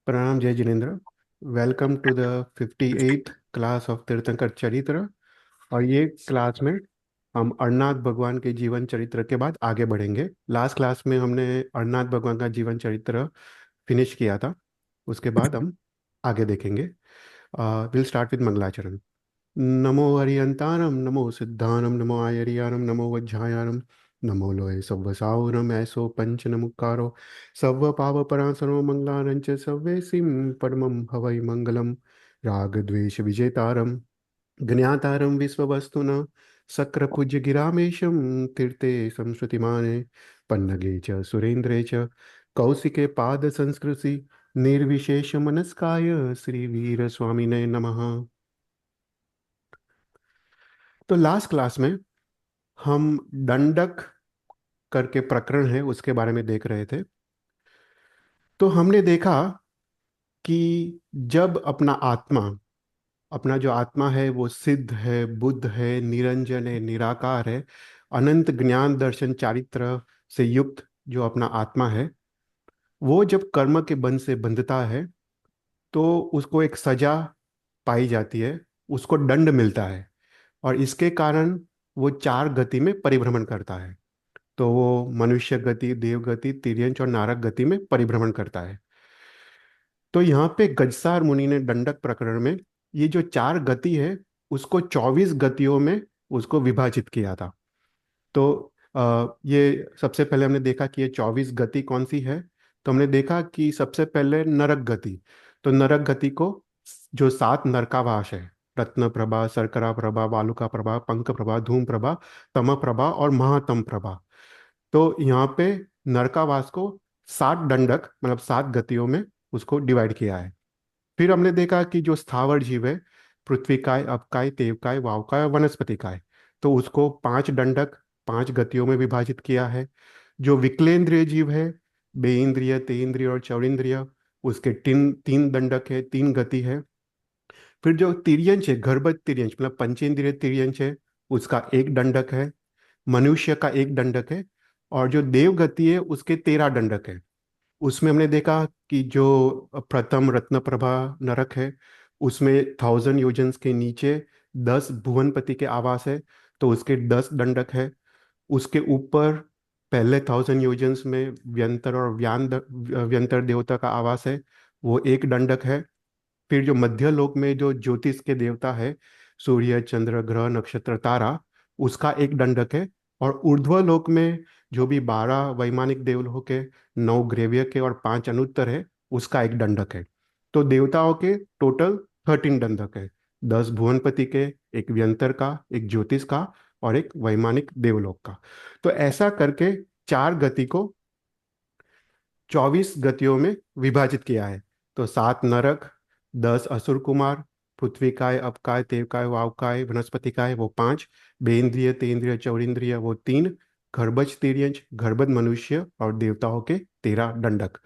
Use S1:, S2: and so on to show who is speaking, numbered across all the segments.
S1: प्रणाम जय जिनेन्द्र। Welcome to the 58th class of तीर्थंकर चरित्र। और ये क्लास में हम अरनाथ भगवान के जीवन चरित्र के बाद आगे बढ़ेंगे। लास्ट क्लास में हमने अरनाथ भगवान का जीवन चरित्र फिनिश किया था। उसके बाद हम आगे देखेंगे। विल स्टार्ट विद मंगलाचरण। नमो हरियंतारम नमो सिद्धानम नमो आयरियानम नमो वज्झायानम नमो लोय सव्व साहुरम ऐसो पंच नमुक्कारो सव्व पाव परासरो मंगलारंच सव्वे सिम परमं हवै मंगलम राग द्वेष विजेतारम ज्ञातारम विश्ववस्तुना शक्र पूज्य गिरामेशम तीर्थे संश्रुतिमाने पन्नगे च सुरेंद्रे च कौशिके पाद संस्कृति निर्विशेष मनस्काय श्री वीर स्वामिने नमः। तो लास्ट क्लास में हम दंडक करके प्रकरण है उसके बारे में देख रहे थे। तो हमने देखा कि जब अपना जो आत्मा है वो सिद्ध है, बुद्ध है, निरंजन है, निराकार है, अनंत ज्ञान दर्शन चारित्र से युक्त जो अपना आत्मा है, वो जब कर्म के बंध से बंधता है तो उसको एक सजा पाई जाती है, उसको दंड मिलता है। और इसके कारण वो चार गति में परिभ्रमण करता है। तो वो मनुष्य गति, देव गति, तिर्यंच और नारक गति में परिभ्रमण करता है। तो यहाँ पे गजसार मुनि ने दंडक प्रकरण में ये जो चार गति है उसको 24 गतियों में उसको विभाजित किया था। तो ये सबसे पहले हमने देखा कि ये 24 गति कौन सी है। तो हमने देखा कि सबसे पहले नरक गति। तो नरक गति को जो सात नरकावास है, रत्न प्रभा, शर्करा प्रभा, वालुका प्रभा, पंख प्रभा, धूम प्रभा, तम प्रभा और महातम प्रभा। तो यहाँ पे नरकावास को सात दंडक मतलब सात गतियों में उसको डिवाइड किया है। फिर हमने देखा कि जो स्थावर जीव है, पृथ्वी काय, अपकाय, तेवकाय, वावकाय और वनस्पति काय, तो उसको पांच दंडक पांच गतियों में विभाजित किया है। जो विकलेंद्रिय जीव है, बेइंद्रिय, तेइंद्रिय और चौरिंद्रिय, उसके तीन तीन दंडक है, तीन गति है। फिर जो तिर्यंच है, गर्भस्थ तिर्यंच मतलब पंचेंद्रिय तिर्यंच है, उसका एक दंडक है। मनुष्य का एक दंडक है। और जो देव गति है उसके 13 दंडक है। उसमें हमने देखा कि जो प्रथम रत्न प्रभा नरक है उसमें 1000 योजन के नीचे 10 भुवनपति के आवास है, तो उसके 10 दंडक है। उसके ऊपर पहले 1000 योजन्स में व्यंतर और व्यंतर देवता का आवास है, वो एक दंडक है। फिर जो मध्य लोक में जो ज्योतिष के देवता है, सूर्य चंद्र ग्रह नक्षत्र तारा, उसका एक दंडक है। और ऊर्ध्व लोक में जो भी 12 वैमानिक देवलोक है, 9 ग्रेव्य के और 5 अनुत्तर है, उसका एक दंडक है। तो देवताओं के टोटल 13 दंडक है। 10 भुवनपति के, एक व्यंतर का, एक ज्योतिष का और एक वैमानिक देवलोक का। तो ऐसा करके चार गति को 24 गतियों में विभाजित किया है। तो सात नरक, 10 असुर कुमार, पृथ्वी काय, अपकाय, तेवकाय, वावकाय, वनस्पति काय वो पांच, बेंद्रिय, तेन्द्रिय, चौरिंद्रिय वो तीन, गर्भज तिर्यंच, गर्भज मनुष्य और देवताओं के 13 दंडक।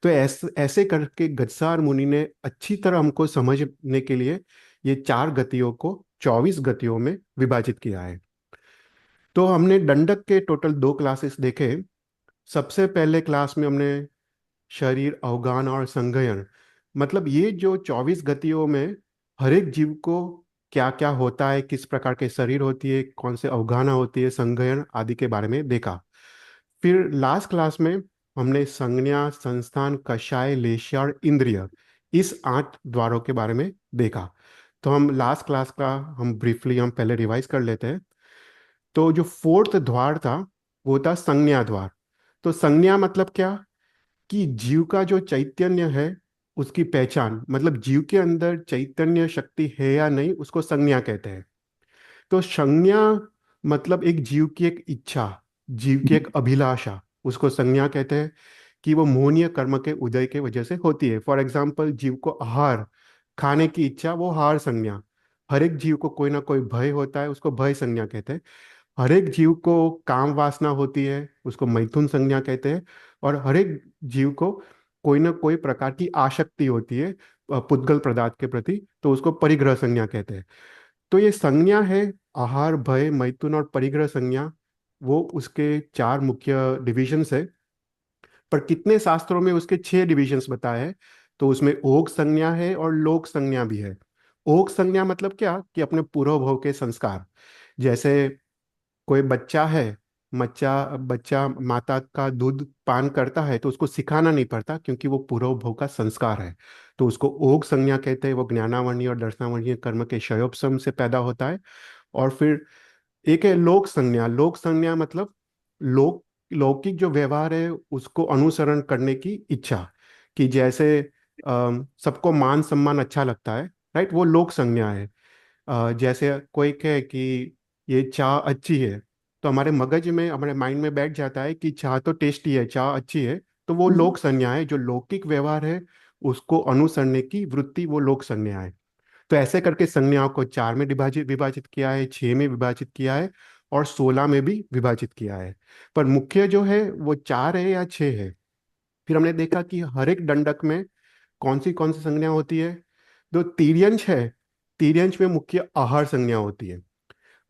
S1: तो ऐसे ऐसे करके गजसार मुनि ने अच्छी तरह हमको समझने के लिए ये चार गतियों को 24 गतियों में विभाजित किया है। तो हमने दंडक के टोटल दो क्लासेस देखे। सबसे पहले क्लास में हमने शरीर अवगान और संगयन, मतलब ये जो 24 गतियों में हर एक जीव को क्या क्या होता है, किस प्रकार के शरीर होती है, कौन से अवगाना होती है, संगयन आदि के बारे में देखा। फिर लास्ट क्लास में हमने संज्ञा, संस्थान, कषाय, लेश्य और इंद्रिय, इस 8 द्वारों के बारे में देखा। तो हम लास्ट क्लास का हम ब्रीफली हम पहले रिवाइज कर लेते हैं। तो जो फोर्थ द्वार था वो था संज्ञा द्वार। तो संज्ञा मतलब क्या कि जीव का जो चैतन्य है उसकी पहचान, मतलब जीव के अंदर चैतन्य शक्ति है या नहीं, उसको संज्ञा कहते हैं। तो संज्ञा मतलब एक जीव की एक इच्छा, जीव की एक अभिलाषा, उसको संज्ञा कहते हैं। कि वो मोहनीय कर्म के उदय के वजह से होती है। फॉर एग्जाम्पल जीव को आहार खाने की इच्छा, वो आहार संज्ञा। हर एक जीव को कोई ना कोई भय होता है, उसको भय संज्ञा कहते हैं। हर एक जीव को काम वासना होती है, उसको मैथुन संज्ञा कहते हैं। और हर एक जीव को कोई ना कोई प्रकार की आसक्ति होती है पुद्गल पदार्थ के प्रति, तो उसको परिग्रह संज्ञा कहते हैं। तो ये संज्ञा है, आहार, भय, मैथुन और परिग्रह संज्ञा, वो उसके चार मुख्य डिविजन्स है। पर कितने शास्त्रों में उसके 6 डिविजन्स बताए हैं। तो उसमें ओग संज्ञा है और लोक संज्ञा भी है। ओग संज्ञा मतलब क्या, कि अपने पूर्व भव के संस्कार। जैसे कोई बच्चा है, बच्चा बच्चा माता का दूध पान करता है तो उसको सिखाना नहीं पड़ता, क्योंकि वो पूर्व भव का संस्कार है। तो उसको ओग संज्ञा कहते हैं। वो ज्ञानावरणीय और दर्शनावरणीय कर्म के क्षयोपशम से पैदा होता है। और फिर एक है लोक संज्ञा। लोक संज्ञा मतलब लौकिक जो व्यवहार है उसको अनुसरण करने की इच्छा। कि जैसे सबको मान सम्मान अच्छा लगता है, राइट, वो लोक संज्ञा है। जैसे कोई कहे कि ये चाय अच्छी है, तो हमारे मगज में, हमारे माइंड में बैठ जाता है कि चाय तो टेस्टी है, चाय अच्छी है। तो वो लोक संज्ञा है। जो लौकिक व्यवहार है उसको अनुसरने की वृत्ति, वो लोक संज्ञा है। तो ऐसे करके संज्ञाओं को 4 में विभाजित विभाजित किया है, 6 में विभाजित किया है, और 16 में भी विभाजित किया है। पर मुख्य जो है वो 4 है या 6 है। फिर हमने देखा कि हर एक दंडक में कौन सी संज्ञा होती है। जो तीर्यंश है, तीर्यंश में मुख्य आहार संज्ञा होती है।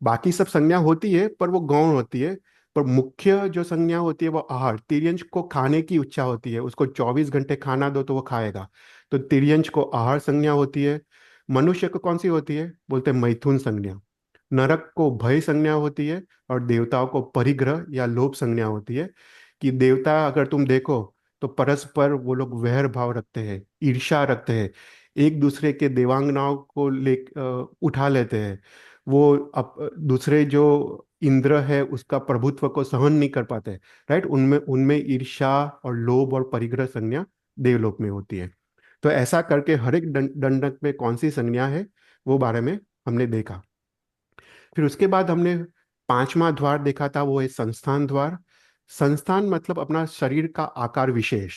S1: बाकी सब संज्ञा होती है पर वो गौण होती है। पर मुख्य जो संज्ञा होती है वो आहार। तिर्यंश को खाने की इच्छा होती है, उसको 24 घंटे खाना दो तो वो खाएगा। तो तिर्यंश को आहार संज्ञा होती है। मनुष्य को कौन सी होती है, बोलते हैं मैथुन संज्ञा। नरक को भय संज्ञा होती है। और देवताओं को परिग्रह या लोभ संज्ञा होती है। कि देवता अगर तुम देखो तो परस्पर वो लोग वैर भाव रखते हैं, ईर्ष्या रखते हैं, एक दूसरे के देवांगनाओं को उठा लेते हैं। वो दूसरे जो इंद्र है उसका प्रभुत्व को सहन नहीं कर पाते, राइट। उनमें उनमें ईर्ष्या और लोभ और परिग्रह संज्ञा देवलोक में होती है। तो ऐसा करके हर एक दंडक में कौन सी संज्ञा है वो बारे में हमने देखा। फिर उसके बाद हमने 5वां द्वार देखा था, वो है संस्थान द्वार। संस्थान मतलब अपना शरीर का आकार विशेष,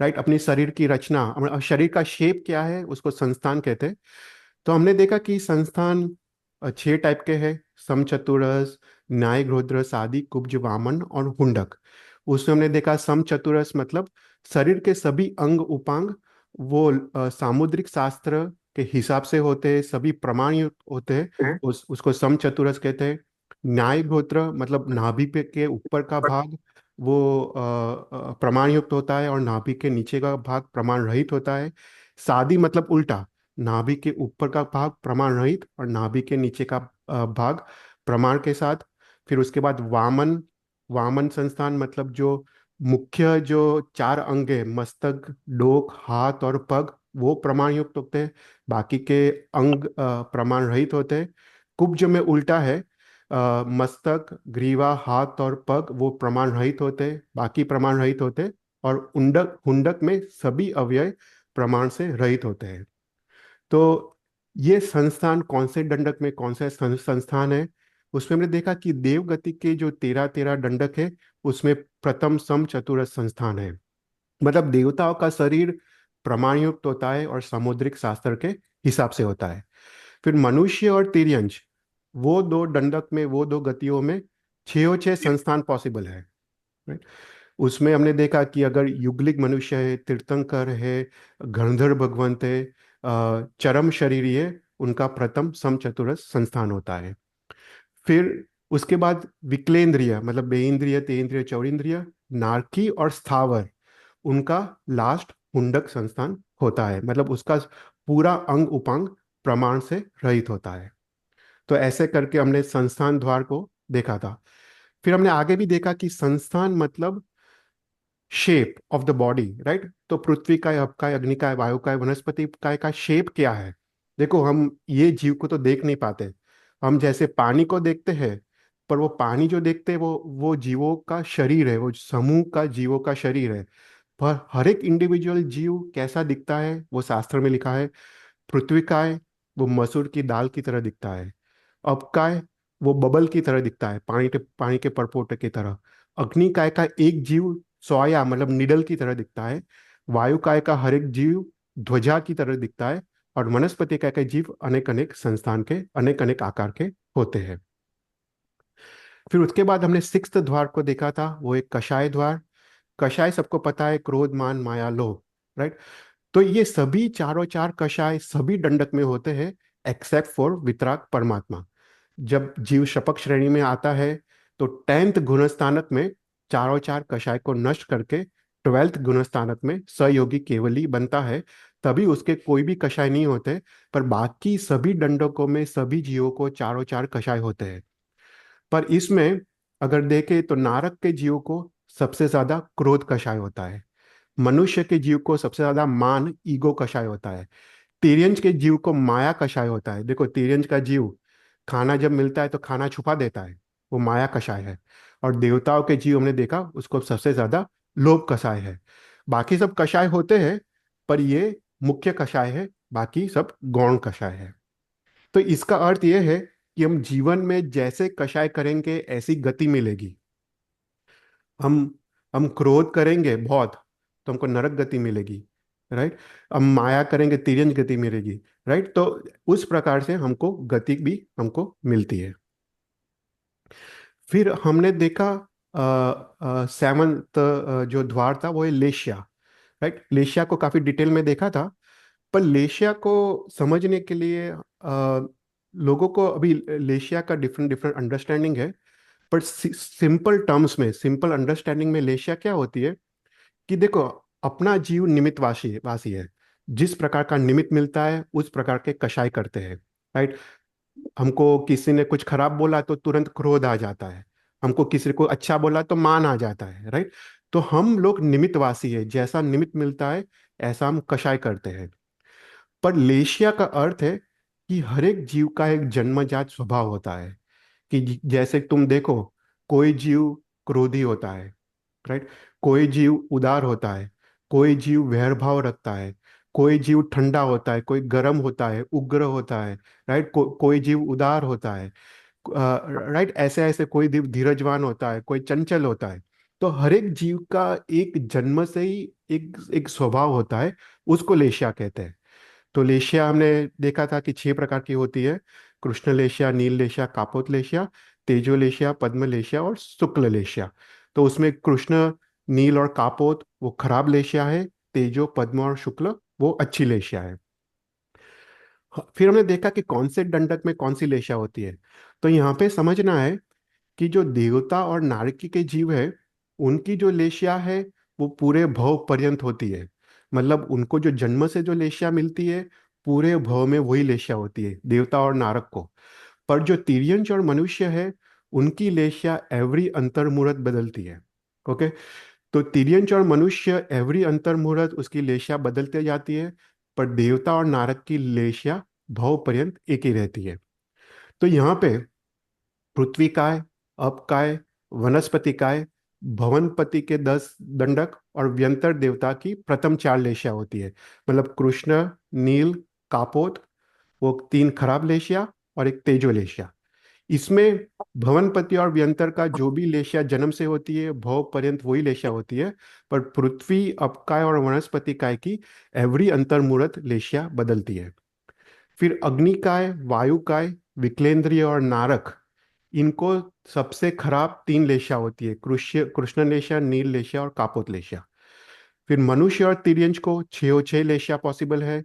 S1: राइट, अपनी शरीर की रचना, अपना शरीर का शेप क्या है उसको संस्थान कहते हैं। तो हमने देखा कि संस्थान 6 टाइप के हैं। समचतुरस, न्यायघ्रोद्रस, आदि, कुब्ज, वामन और हुंडक। उसमें हमने देखा समचतुरस मतलब शरीर के सभी अंग उपांग वो सामुद्रिक शास्त्र के हिसाब से होते हैं, सभी प्रमाण युक्त होते हैं। उसको समचतुरस कहते हैं। न्यायघोत्र मतलब नाभि पे के ऊपर का भाग वो प्रमाण युक्त होता है, और नाभि के नीचे का भाग प्रमाण रहित होता है। सादी मतलब उल्टा, नाभि के ऊपर का भाग प्रमाण रहित और नाभि के नीचे का भाग प्रमाण के साथ। फिर उसके बाद वामन। वामन संस्थान मतलब जो मुख्य जो 4 अंग है, मस्तक, डोक, हाथ और पग, वो प्रमाण युक्त होते हैं। बाकी के अंग प्रमाण रहित होते हैं। कुब्ज में उल्टा है, मस्तक, ग्रीवा, हाथ और पग वो प्रमाण रहित होते हैं, बाकी प्रमाण रहित होते हैं। और उंडक हुंडक में सभी अवयव प्रमाण से रहित होते हैं। तो ये संस्थान कौन से दंडक में कौन सा संस्थान है, उसमें हमने देखा कि देवगति के जो 13-13 दंडक है उसमें प्रथम सम चतुरस संस्थान है। मतलब देवताओं का शरीर प्रमाणयुक्त होता है और सामुद्रिक शास्त्र के हिसाब से होता है। फिर मनुष्य और तिर्यंश, वो दो दंडक में, वो दो गतियों में 6 संस्थान पॉसिबल है, right? उसमें हमने देखा कि अगर युगलिक मनुष्य है, तीर्थंकर है, गंधर्व भगवंत है, चरम शरीरी है, उनका प्रथम समचतुरस संस्थान होता है। फिर उसके बाद विकलेंद्रिय मतलब बेइंद्रिय, तेंद्रिय, चौरिंद्रिय, नारकी और स्थावर, उनका लास्ट हुंडक संस्थान होता है। मतलब उसका पूरा अंग उपांग प्रमाण से रहित होता है। तो ऐसे करके हमने संस्थान द्वार को देखा था। फिर हमने आगे भी देखा कि संस्थान मतलब shape of the body, right. तो पृथ्वी का है, अप का है, अग्नि का है, वायु का है, वनस्पति का शेप क्या है। देखो हम ये जीव को तो देख नहीं पाते। हम जैसे पानी को देखते हैं, पर वो पानी जो देखते हैं वो जीवों का शरीर है, वो समूह का जीवों का शरीर है। पर हर एक इंडिविजुअल जीव कैसा दिखता है वो शास्त्र में लिखा है। पृथ्वी का है, वो मसूर की दाल की तरह दिखता है। अब का है, वो बबल की तरह दिखता है, पानी के परपोटे की तरह। अग्नि काय का एक जीव सोया मतलब निडल की तरह दिखता है। वायु काय का हर एक जीव ध्वजा की तरह दिखता है। और वनस्पति काय का जीव अनेक अनेक संस्थान के, अनेक अनेक आकार के होते हैं। फिर उसके बाद हमने 6th द्वार को देखा था, वो एक कषाय द्वार। कषाय सबको पता है, क्रोध, मान, माया, लोभ, राइट। तो ये सभी चारों चार कषाय सभी दंडक में होते हैं, एक्सेप्ट फॉर वितराग परमात्मा। जब जीव शपक श्रेणी में आता है तो 10th गुणस्थानक में चारों चार कषाय को नष्ट करके 12th गुणस्थानक में सयोगी केवली बनता है। तभी उसके कोई भी कषाय नहीं होते। पर बाकी सभी दंडकों में सभी जीवों को चारों चार कषाय होते हैं। पर इसमें अगर देखें तो नारक के जीव को सबसे ज्यादा क्रोध कषाय होता है। मनुष्य के जीव को सबसे ज्यादा मान ईगो कषाय होता है। तिर्यंज के जीव को माया कषाय होता है। देखो तिर्यंज का जीव खाना जब मिलता है तो खाना छुपा देता है, वो माया कषाय है। और देवताओं के जीव हमने देखा उसको सबसे ज्यादा लोभ कषाय है। बाकी सब कषाय होते हैं, पर ये मुख्य कषाय है, बाकी सब गौण कषाय है। तो इसका अर्थ ये है कि हम जीवन में जैसे कषाय करेंगे ऐसी गति मिलेगी। हम हम क्रोध करेंगे बहुत तो हमको नरक गति मिलेगी, राइट। हम माया करेंगे तिर्यंज गति मिलेगी, राइट। तो उस प्रकार से हमको गति भी हमको मिलती है। फिर हमने देखा सेवंथ जो द्वार था वो है लेशिया, राइट। लेशिया को काफी डिटेल में देखा था। पर लेशिया को समझने के लिए लोगों को अभी लेशिया का डिफरेंट डिफरेंट अंडरस्टैंडिंग है। पर सिंपल टर्म्स में, सिंपल अंडरस्टैंडिंग में लेशिया क्या होती है कि देखो, अपना जीव निमित्त वासी वासी है। जिस प्रकार का निमित्त मिलता है उस प्रकार के कषाय करते हैं, राइट। हमको किसी ने कुछ खराब बोला तो तुरंत क्रोध आ जाता है। हमको किसी को अच्छा बोला तो मान आ जाता है, राइट। तो हम लोग निमित्तवासी है, जैसा निमित्त मिलता है ऐसा हम कषाय करते हैं। पर लेशिया का अर्थ है कि हर एक जीव का एक जन्मजात स्वभाव होता है। कि जैसे तुम देखो, कोई जीव क्रोधी होता है, राइट। कोई जीव उदार होता है, कोई जीव वैर भाव रखता है, कोई जीव ठंडा होता है, कोई गर्म होता है, उग्र होता है, राइट। कोई जीव उदार होता है, राइट। ऐसे ऐसे कोई जीव धीरजवान होता है, कोई चंचल होता है। तो हर एक जीव का एक जन्म से ही एक एक स्वभाव होता है, उसको लेशिया कहते हैं। तो लेशिया हमने देखा था कि 6 प्रकार की होती है: कृष्ण लेशिया, नील लेशिया, कापोत लेशिया, तेजो लेशिया, पद्म लेशिया और शुक्ल लेशिया। तो उसमें कृष्ण, नील और कापोत वो खराब लेशिया है। तेजो, पद्म और शुक्ल वो अच्छी लेशिया है। फिर हमने देखा कि कौन से दंडक में कौन सी लेशिया होती है। तो यहाँ पे समझना है कि जो देवता और नारकी के जीव है, उनकी जो लेशिया है वो पूरे भव पर्यंत होती है। मतलब उनको जो जन्म से जो लेशिया मिलती है, पूरे भव में वही लेशिया होती है देवता और नारक को। पर जो तिर्यंच और मनुष्य है, उनकी लेशिया एवरी अंतर्मुहूर्त बदलती है। ओके। तो तिर्यंच और मनुष्य एवरी अंतर्मुहूर्त उसकी लेशिया बदलते जाती है। पर देवता और नारक की लेशिया भव पर्यंत एक ही रहती है। तो यहाँ पे पृथ्वी काय, अप काय, वनस्पति काय, भवनपति के 10 दंडक और व्यंतर देवता की प्रथम 4 लेशिया होती है। मतलब कृष्ण, नील, कापोत वो 3 खराब लेशिया और एक तेजो लेशिया। इसमें भवनपति और व्यंतर का जो भी लेशिया जन्म से होती है भव पर्यंत वही लेशिया होती है। पर पृथ्वी, अपकाय और वनस्पति काय की एवरी अंतर्मुहूर्त लेशिया बदलती है। फिर अग्निकाय, वायुकाय, विक्लेंद्रिय और नारक, इनको सबसे खराब 3 लेशिया होती है: कृष्ण लेशिया, नील लेशिया और कापोत लेशिया। फिर मनुष्य और तिर्यंच को 6 लेशिया पॉसिबल है।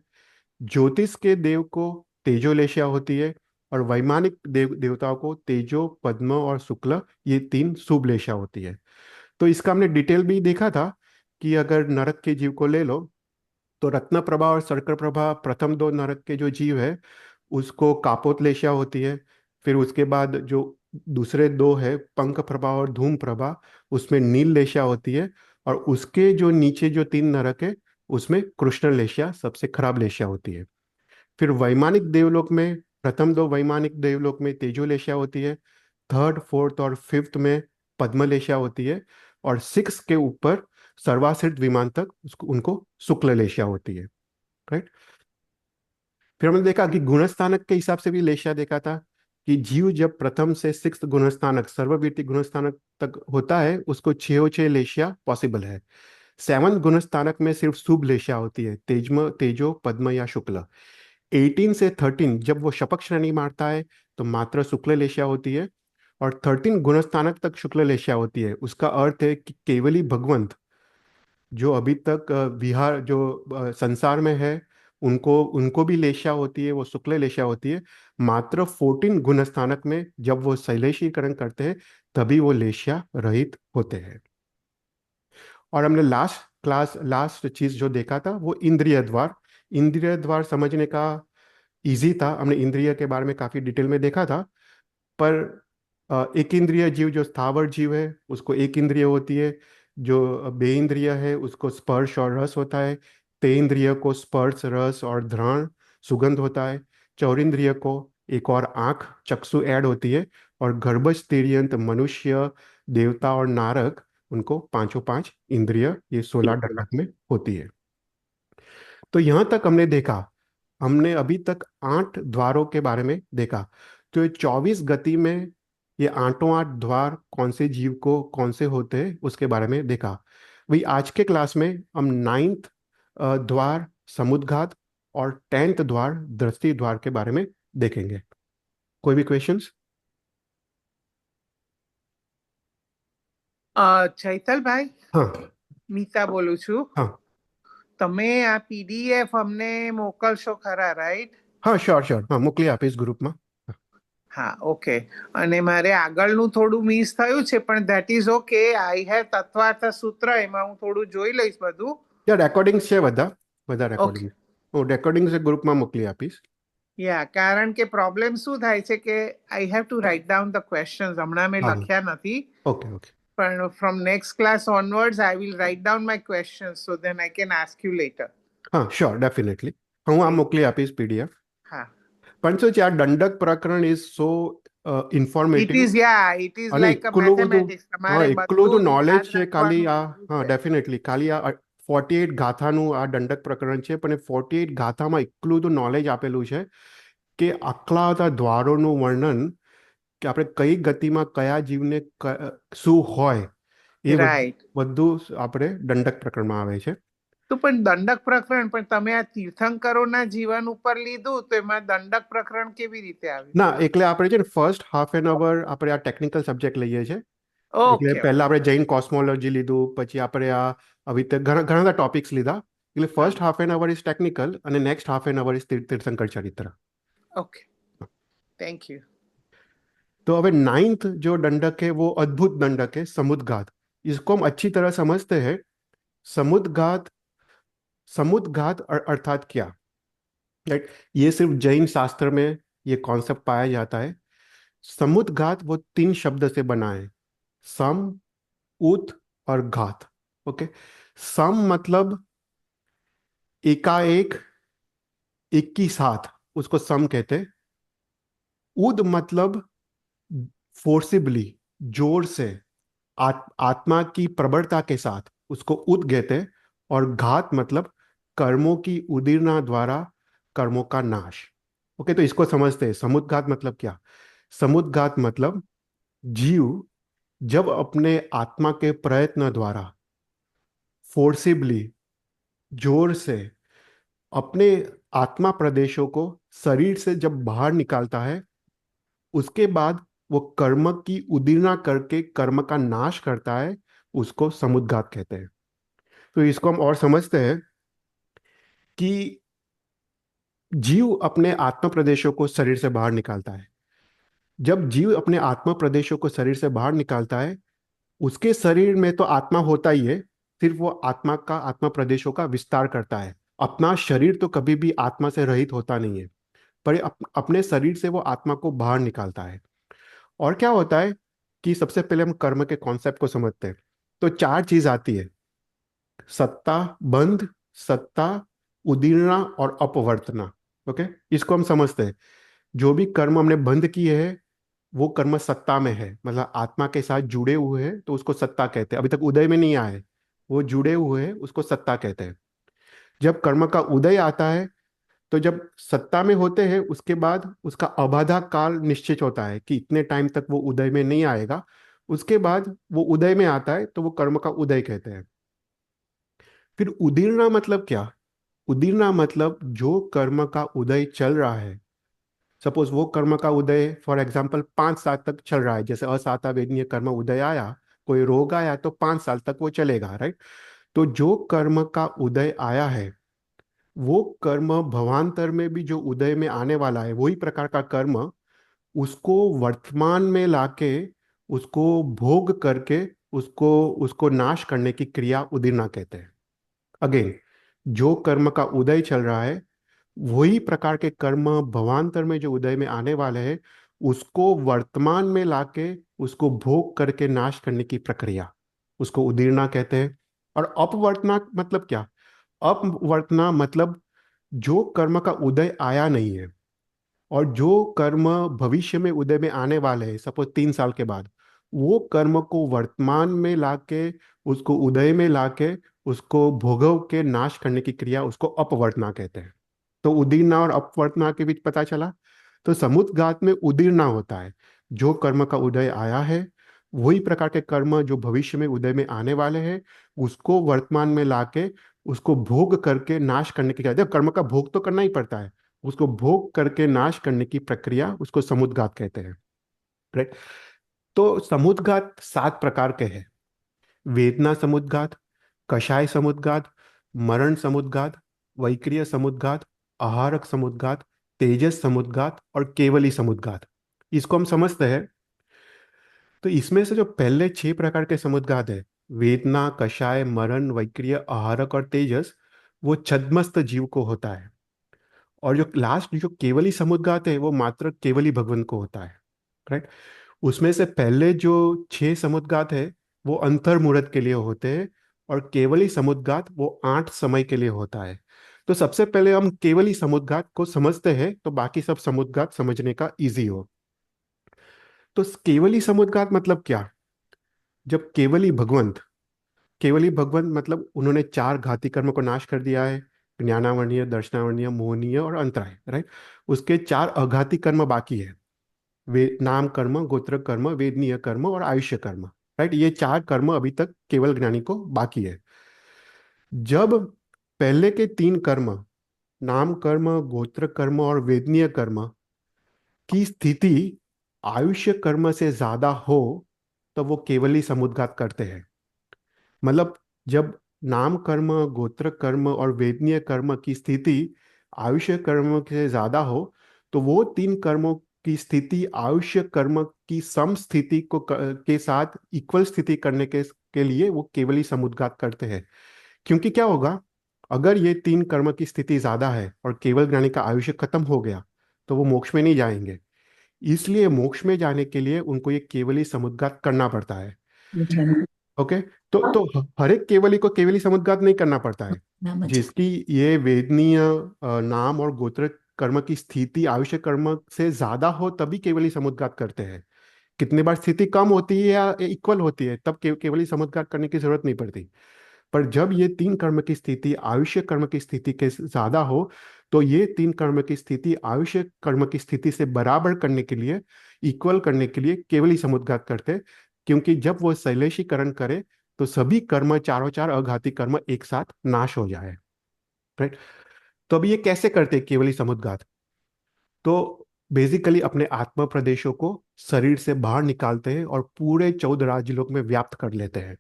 S1: ज्योतिष के देव को तेजो लेशिया होती है। और वैमानिक देवताओं को तेजो, पद्म और शुक्ल, ये 3 शुभ लेशिया होती है। तो इसका हमने डिटेल भी देखा था कि अगर नरक के जीव को ले लो तो रत्न प्रभा और सर्कर प्रभा प्रथम 2 नरक के जो जीव है उसको कापोत लेशिया होती है। फिर उसके बाद जो दूसरे 2 है पंख प्रभा और धूम प्रभा, उसमें नील लेशिया होती है। और उसके जो नीचे जो 3 नरक है उसमें कृष्ण लेशिया सबसे खराब लेशिया होती है। फिर वैमानिक देवलोक में प्रथम 2 वैमानिक देवलोक में तेजो लेशिया होती है। थर्ड, फोर्थ और फिफ्थ में पद्म लेशिया होती है। और 6 के ऊपर सर्वाश्रित विमान तक उसको उनको शुक्ल लेशिया होती है, राइट। फिर हमने देखा कि गुणस्थानक के हिसाब से भी लेशिया देखा था कि जीव जब प्रथम से 6 गुणस्थानक, सर्ववीर्ति गुणस्थानक तक होता है उसको 6 लेशिया पॉसिबल है। 7 गुणस्थानक में सिर्फ शुभ लेशिया होती है: तेजम, तेजो, पद्म या शुक्ल। 18 से 13 जब वो शपथ श्रेणी मारता है तो मात्र शुक्ल लेशिया होती है। और 13 गुणस्थानक तक शुक्ल लेशिया होती है। उसका अर्थ है कि केवली भगवंत जो अभी तक विहार जो संसार में है, उनको उनको भी लेशा होती है, वो शुक्ल लेशा होती है। मात्र 14 गुणस्थानक में जब वो शैलेशीकरण करते हैं तभी वो लेशा रहित होते हैं। और हमने लास्ट चीज जो देखा था वो इंद्रिय द्वार। इंद्रिय द्वार समझने का इजी था, हमने इंद्रिय के बारे में काफी डिटेल में देखा था। पर एक इंद्रिय जीव जो स्थावर जीव है उसको एक इंद्रिय होती है। जो बे इंद्रिय है उसको स्पर्श और रस होता है। ते इंद्रिय को स्पर्श रस और घ्राण सुगंध होता है। चौरिंद्रिय को एक और आंख चक्षु ऐड होती है। और गर्भस्थ तिर्यंत मनुष्य देवता और नारक उनको पांचों पांच इंद्रिय ये 16 दंडक में होती है। तो यहां तक हमने देखा, हमने अभी तक 8 द्वारों के बारे में देखा। तो ये 24 गति में ये आठों 8 द्वार कौन से जीव को कौन से होते हैं उसके बारे में देखा। वही आज के क्लास में हम 9th द्वार समुद्घात और 10th द्वार दृष्टि द्वार के बारे में देखेंगे। कोई भी क्वेश्चंस?
S2: ચૈતલ ભાઈ,
S1: हाँ।
S2: મીતા બોલું છું.
S1: हाँ।
S2: તમે આ પીડીએફ અમને મોકલશો ખરા, રાઈટ?
S1: हाँ श्योर श्योर, हाँ મોકલી આપીશ ગ્રુપમાં।
S2: હા, ઓકે. અને મારે આગળનું થોડું મિસ થયું છે, પણ that is okay. I have Tattvartha Sutra, એમાં હું થોડું જોઈ લઈશ બધું.
S1: ત્યાં રેકોર્ડિંગ્સ છે બધા, બધા
S2: ઓકે.
S1: રેકોર્ડિંગ હું રેકોર્ડિંગ્સ ગ્રુપમાં મોકલી આપીશ।
S2: યા, કારણ કે પ્રોબ્લેમ શું થાય છે કે I have to write down the questions. હમણાં મેં
S1: हाँ
S2: લખ્યા નથી,
S1: ओके ओके।
S2: પણ from next class onwards I will write down my questions so then I can ask you later.
S1: हाँ श्योर डेफिनेटली, હું આ મોકલી આપીશ પીડીએફ।
S2: હા.
S1: પણ શું છે, આ દંડક પ્રકરણ is so
S2: it
S1: informative
S2: is, yeah, it is
S1: અને
S2: લાઈક અ
S1: એકલું બધું,
S2: મેથેમેટિક્સ.
S1: હા
S2: તમારે
S1: એકલું
S2: બધું
S1: બધું
S2: જ
S1: નોલેજ
S2: યાદ
S1: છે ખાલી
S2: રાખવાનું
S1: આ,
S2: એવું
S1: હા
S2: છે.
S1: ડેફિનેટલી ખાલી આ 48 ગાથાનું આ દંડક પ્રકરણ છે, પણ એ 48 ગાથામાં એટલું બધું નોલેજ આપેલું છે કે આટલા બધા દ્વારોનું વર્ણન કે આપણે કઈ ગતિમાં કયા જીવને શું હોય એ બધું
S2: રાઈટ.
S1: બધું આપણે દંડક પ્રકરણમાં આવે છે।
S2: તો પણ દંડક પ્રકરણ, પણ તમે આ તીર્થંકરોના જીવન ઉપર લીધું, તો એમાં દંડક પ્રકરણ કેવી રીતે આવ્યું?
S1: ના એટલે આપણે છે ને ફર્સ્ટ હાફ એન અવર આપણે આ ટેકનિકલ સબ્જેક્ટ લઈએ છીએ। એટલે
S2: ઓકે,
S1: પહેલા
S2: ઓકે.
S1: આપણે જૈન કોસ્મોલોજી લીધું, પછી આપણે આ આવી રીતે ઘણા ઘણા બધા ટોપિક્સ લીધા। એટલે
S2: હા,
S1: first half an hour is technical અને next half an hour is तीर्थंकर चरित्र।
S2: ઓકે. Thank you.
S1: तो अब 9th जो दंडक है वो अद्भुत दंडक है, समुद्घात। इसको हम अच्छी तरह समझते हैं। समुद्घात, समुद्घात अर्थात क्या, राइट? ये सिर्फ जैन शास्त्र में ये कॉन्सेप्ट पाया जाता है। समुद्घात वो 3 शब्द से बना है, सम, उत और घात। ओके। सम मतलब एकाएक, एक ही साथ, उसको सम कहते हैं। उद मतलब फोर्सिबली, जोर से, आत्मा की प्रबलता के साथ, उसको उद कहते हैं। और घात मतलब कर्मों की उदीरना द्वारा कर्मों का नाश। ओके, तो इसको समझते हैं समुद्घात मतलब क्या। समुद्घात मतलब जीव जब अपने आत्मा के प्रयत्न द्वारा फोर्सिबली, जोर से अपने आत्मा प्रदेशों को शरीर से जब बाहर निकालता है, उसके बाद वो कर्म की उदीरना करके कर्म का नाश करता है, उसको समुद्घात कहते हैं। तो इसको हम और समझते हैं कि जीव अपने आत्म प्रदेशों को शरीर से बाहर निकालता है। जब जीव अपने आत्म प्रदेशों को शरीर से बाहर निकालता है, उसके शरीर में तो आत्मा होता ही है, सिर्फ वो आत्मा का आत्म प्रदेशों का विस्तार करता है। अपना शरीर तो कभी भी आत्मा से रहित होता नहीं है, पर अपने शरीर से वो आत्मा को बाहर निकालता है। और क्या होता है कि सबसे पहले हम कर्म के कॉन्सेप्ट को समझते हैं। तो 4 चीज आती है, सत्ता, बंध, सत्ता, उदीर्णा और अपवर्तना। ओके, इसको हम समझते हैं। जो भी कर्म हमने बंध किए हैं वो कर्म सत्ता में है, मतलब आत्मा के साथ जुड़े हुए हैं, तो उसको सत्ता कहते हैं। अभी तक उदय में नहीं आए, वो जुड़े हुए हैं, उसको सत्ता कहते हैं। जब कर्म का उदय आता है, तो जब सत्ता में होते हैं उसके बाद उसका अबाधा काल निश्चित होता है कि इतने टाइम तक वो उदय में नहीं आएगा। उसके बाद वो उदय में आता है तो वो कर्म का उदय कहते हैं। फिर उदीर्णा मतलब क्या? उदीर्णा मतलब जो कर्म का उदय चल रहा है, सपोज वो कर्म का उदय फॉर एग्जाम्पल 5 साल तक चल रहा है, जैसे असाता वेदनीय कर्म उदय आया, कोई रोग आया तो 5 साल तक वो चलेगा, राइट? तो जो कर्म का उदय आया है, वो कर्म भवांतर में भी जो उदय में आने वाला है, वही प्रकार का कर्म उसको वर्तमान में लाके उसको भोग करके उसको उसको नाश करने की क्रिया उदीर्णा कहते हैं। अगेन, जो कर्म का उदय चल रहा है, वही प्रकार के कर्म भवांतर में जो उदय में आने वाले हैं, उसको वर्तमान में लाके उसको भोग करके नाश करने की प्रक्रिया, उसको उदीरना कहते हैं। और अपवर्तना मतलब क्या? अपवर्तना मतलब जो कर्म का उदय आया नहीं है और जो कर्म भविष्य में उदय में आने वाले हैं, सपोज 3 साल के बाद, वो कर्म को वर्तमान में लाके उसको उदय में लाके उसको भोगव के नाश करने की क्रिया, उसको अपवर्तना कहते हैं। तो उदीरना और अपवर्तना के बीच पता चला। तो समुद्घात में उदीरना होता है, जो कर्म का उदय आया है वही प्रकार के कर्म जो भविष्य में उदय में आने वाले हैं, उसको वर्तमान में लाके उसको भोग करके नाश करने की क्रिया। जब कर्म का भोग तो करना ही पड़ता है, उसको भोग करके नाश करने की प्रक्रिया, उसको समुद्घात कहते हैं। राइट। तो समुद्घात 7 प्रकार के हैं: वेदना समुद्घात, कषाय समुद्घात, मरण समुद्घात, वैक्रिय समुद्घात, आहारक समुद्घात, तेजस समुद्घात और केवली समुद्घात। इसको हम समझते हैं। तो इसमें से जो पहले 6 प्रकार के समुद्घात है, वेदना, कषाय, मरण, वैक्रिय, आहारक और तेजस, वो छद्मस्त जीव को होता है। और जो लास्ट जो केवली समुद्घात है, वो मात्र केवली भगवान को होता है। राइट। उसमें से पहले जो 6 समुद्घात है, वो अंतर्मुहूर्त के लिए होते हैं। और केवली समुद्घात वो 8 समय के लिए होता है। तो सबसे पहले हम केवली समुद्घात को समझते हैं, तो बाकी सब समुद्घात समझने का इजी हो। तो केवली समुद्घात मतलब क्या? जब केवली भगवंत मतलब उन्होंने 4 घाती कर्म को नाश कर दिया है: ज्ञानावरणीय, दर्शनावरणीय, मोहनीय और अंतराय। राइट। उसके 4 अघाती कर्म बाकी है: वे नाम कर्म, गोत्र कर्म, वेदनीय कर्म और आयुष्य कर्म। राइट। ये 4 कर्म अभी तक केवल ज्ञानी को बाकी है। जब पहले के 3 कर्म, नाम कर्म, गोत्र कर्म और वेदनीय कर्म की स्थिति आयुष्य कर्म से ज्यादा हो, तो वो केवली समुद्घात करते हैं। मतलब जब नाम कर्म, गोत्र कर्म और वेदनीय कर्म की स्थिति आयुष्य कर्म से ज्यादा हो, तो वो 3 कर्मों की स्थिति आयुष्य कर्म की सम स्थिति के साथ इक्वल स्थिति करने के लिए वो केवली समुद्घात करते हैं। क्योंकि क्या होगा, अगर ये 3 कर्म की स्थिति ज्यादा है और केवल ज्ञानी का आयुष्य खत्म हो गया, तो वो मोक्ष में नहीं जाएंगे। इसलिए मोक्ष में जाने के लिए उनको ये केवली समुद्घात करना पड़ता है। ओके। तो हर एक केवली को केवली समुद्घात नहीं करना पड़ता है। जिसकी ये वेदनीय नाम और गोत्र कर्म की स्थिति आयुष्य कर्म से ज्यादा हो, तभी केवली समुद्घात करते हैं। कितनी बार स्थिति कम होती है या इक्वल होती है, तब केवली समुद्घात करने की जरूरत नहीं पड़ती। पर जब ये 3 कर्म की स्थिति आयुष्य कर्म की स्थिति के ज्यादा हो, तो ये 3 कर्म की स्थिति आयुष्य कर्म की स्थिति से बराबर करने के लिए, इक्वल करने के लिए केवल ही समुद्घात करते हैं। क्योंकि जब वो शैलेशीकरण करे, तो सभी कर्म, चारों 4 अघाती कर्म एक साथ नाश हो जाए। राइट। तो अब ये कैसे करते हैं केवल ही समुद्घात? तो बेसिकली अपने आत्म प्रदेशों को शरीर से बाहर निकालते हैं और पूरे 14 राज्यलोक में व्याप्त कर लेते हैं।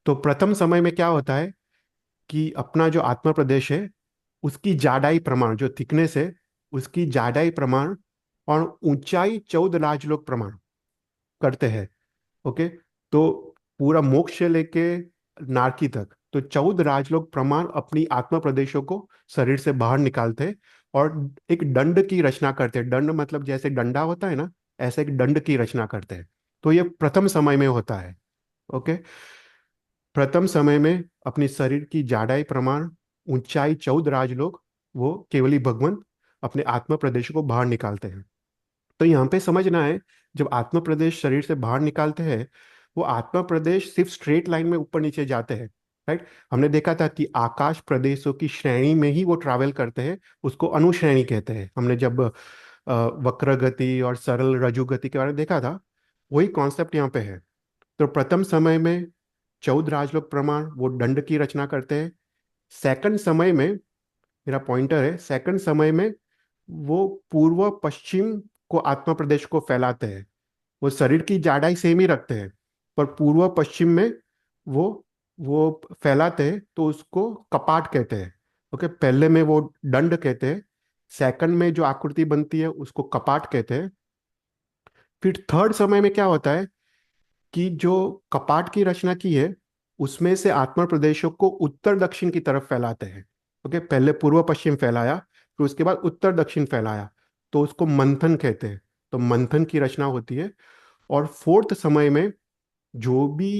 S1: तो प्रथम समय में क्या होता है कि अपना जो आत्मा प्रदेश है, उसकी जाडाई प्रमाण, जो थिकनेस है, उसकी जाडाई प्रमाण और ऊंचाई 14 राजलोक प्रमाण करते हैं। ओके। तो पूरा मोक्ष से लेके नारकी तक, तो 14 राजलोक प्रमाण अपनी आत्मा प्रदेशों को शरीर से बाहर निकालते हैं और एक दंड की रचना करते हैं। दंड मतलब जैसे डंडा होता है ना, ऐसे एक दंड की रचना करते हैं। तो ये प्रथम समय में होता है। ओके। प्रथम समय में अपनी शरीर की जाड़ाई प्रमाण, ऊंचाई 14 राजलोक, वो केवली भगवंत अपने आत्म प्रदेश को बाहर निकालते हैं। तो यहाँ पे समझना है, जब आत्म प्रदेश शरीर से बाहर निकालते हैं, वो आत्म प्रदेश सिर्फ स्ट्रेट लाइन में ऊपर नीचे जाते हैं। राइट। हमने देखा था कि आकाश प्रदेशों की श्रेणी में ही वो ट्रैवल करते हैं, उसको अनुश्रेणी कहते हैं। हमने जब वक्र गति और सरल रजु गति के बारे में देखा था, वही कॉन्सेप्ट यहाँ पे है। तो प्रथम समय में 14 राजलोक प्रमाण वो दंड की रचना करते हैं। सेकंड समय में, मेरा पॉइंटर है, सेकंड समय में वो पूर्व पश्चिम को आत्मा प्रदेश को फैलाते हैं। वो शरीर की जाड़ाई सेम ही रखते हैं, पर पूर्व पश्चिम में वो वो फैलाते हैं, तो उसको कपाट कहते हैं। ओके। पहले में वो दंड कहते हैं, सेकंड में जो आकृति बनती है उसको कपाट कहते हैं। फिर थर्ड समय में क्या होता है कि जो कपाट की रचना की है, उसमें से आत्मा प्रदेशों को उत्तर दक्षिण की तरफ फैलाते हैं। ओके, पहले पूर्व पश्चिम फैलाया, फिर उसके बाद उत्तर दक्षिण फैलाया, तो उसको मंथन कहते हैं। तो मंथन की रचना होती है। और फोर्थ समय में जो भी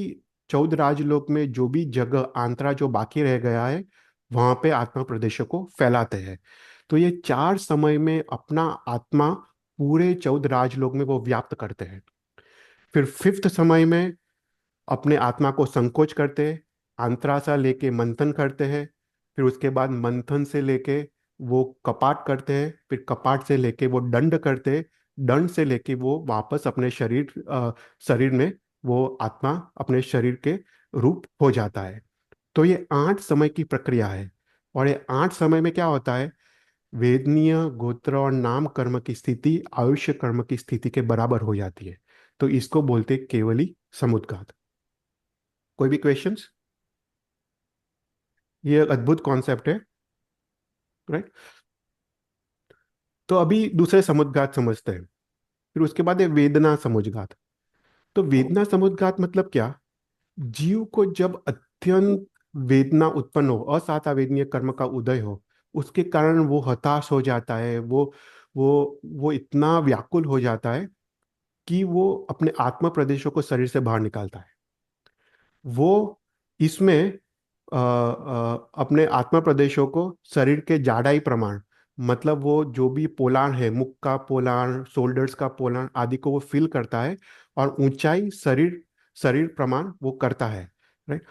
S1: 14 राजलोक में जो भी जगह आंतरा जो बाकी रह गया है, वहां पे आत्मा प्रदेशों को फैलाते हैं। तो ये 4 समय में अपना आत्मा पूरे 14 राजलोक में वो व्याप्त करते हैं। फिर फिफ्थ समय में अपने आत्मा को संकोच करते हैं, आंतरासा लेके मंथन करते हैं। फिर उसके बाद मंथन से लेके वो कपाट करते हैं, फिर कपाट से लेके वो दंड करते हैं, दंड से लेके वो वापस अपने शरीर में वो आत्मा अपने शरीर के रूप हो जाता है। तो ये 8 समय की प्रक्रिया है। और ये 8 समय में क्या होता है, वेदनीय गोत्र और नाम कर्म की स्थिति आयुष्य कर्म की स्थिति के बराबर हो जाती है। तो इसको बोलते हैं केवली समुद्घात। कोई भी क्वेश्चंस? ये एक अद्भुत कॉन्सेप्ट है, राइट? तो अभी दूसरे समुद्घात समझते हैं। फिर उसके बाद है वेदना समुद्घात। तो वेदना समुद्घात मतलब क्या? जीव को जब अत्यंत वेदना उत्पन्न हो, असाधावेदनीय कर्म का उदय हो, उसके कारण वो हताश हो जाता है, वो इतना व्याकुल हो जाता है कि वो अपने आत्मा प्रदेशों को शरीर से बाहर निकालता है। वो इसमें अपने आत्मा प्रदेशों को शरीर के जाड़ाई प्रमाण, मतलब वो जो भी पोलाण है, मुख का पोलाण, शोल्डर्स का पोलाण आदि को वो फील करता है। और ऊंचाई शरीर शरीर प्रमाण वो करता है, राइट?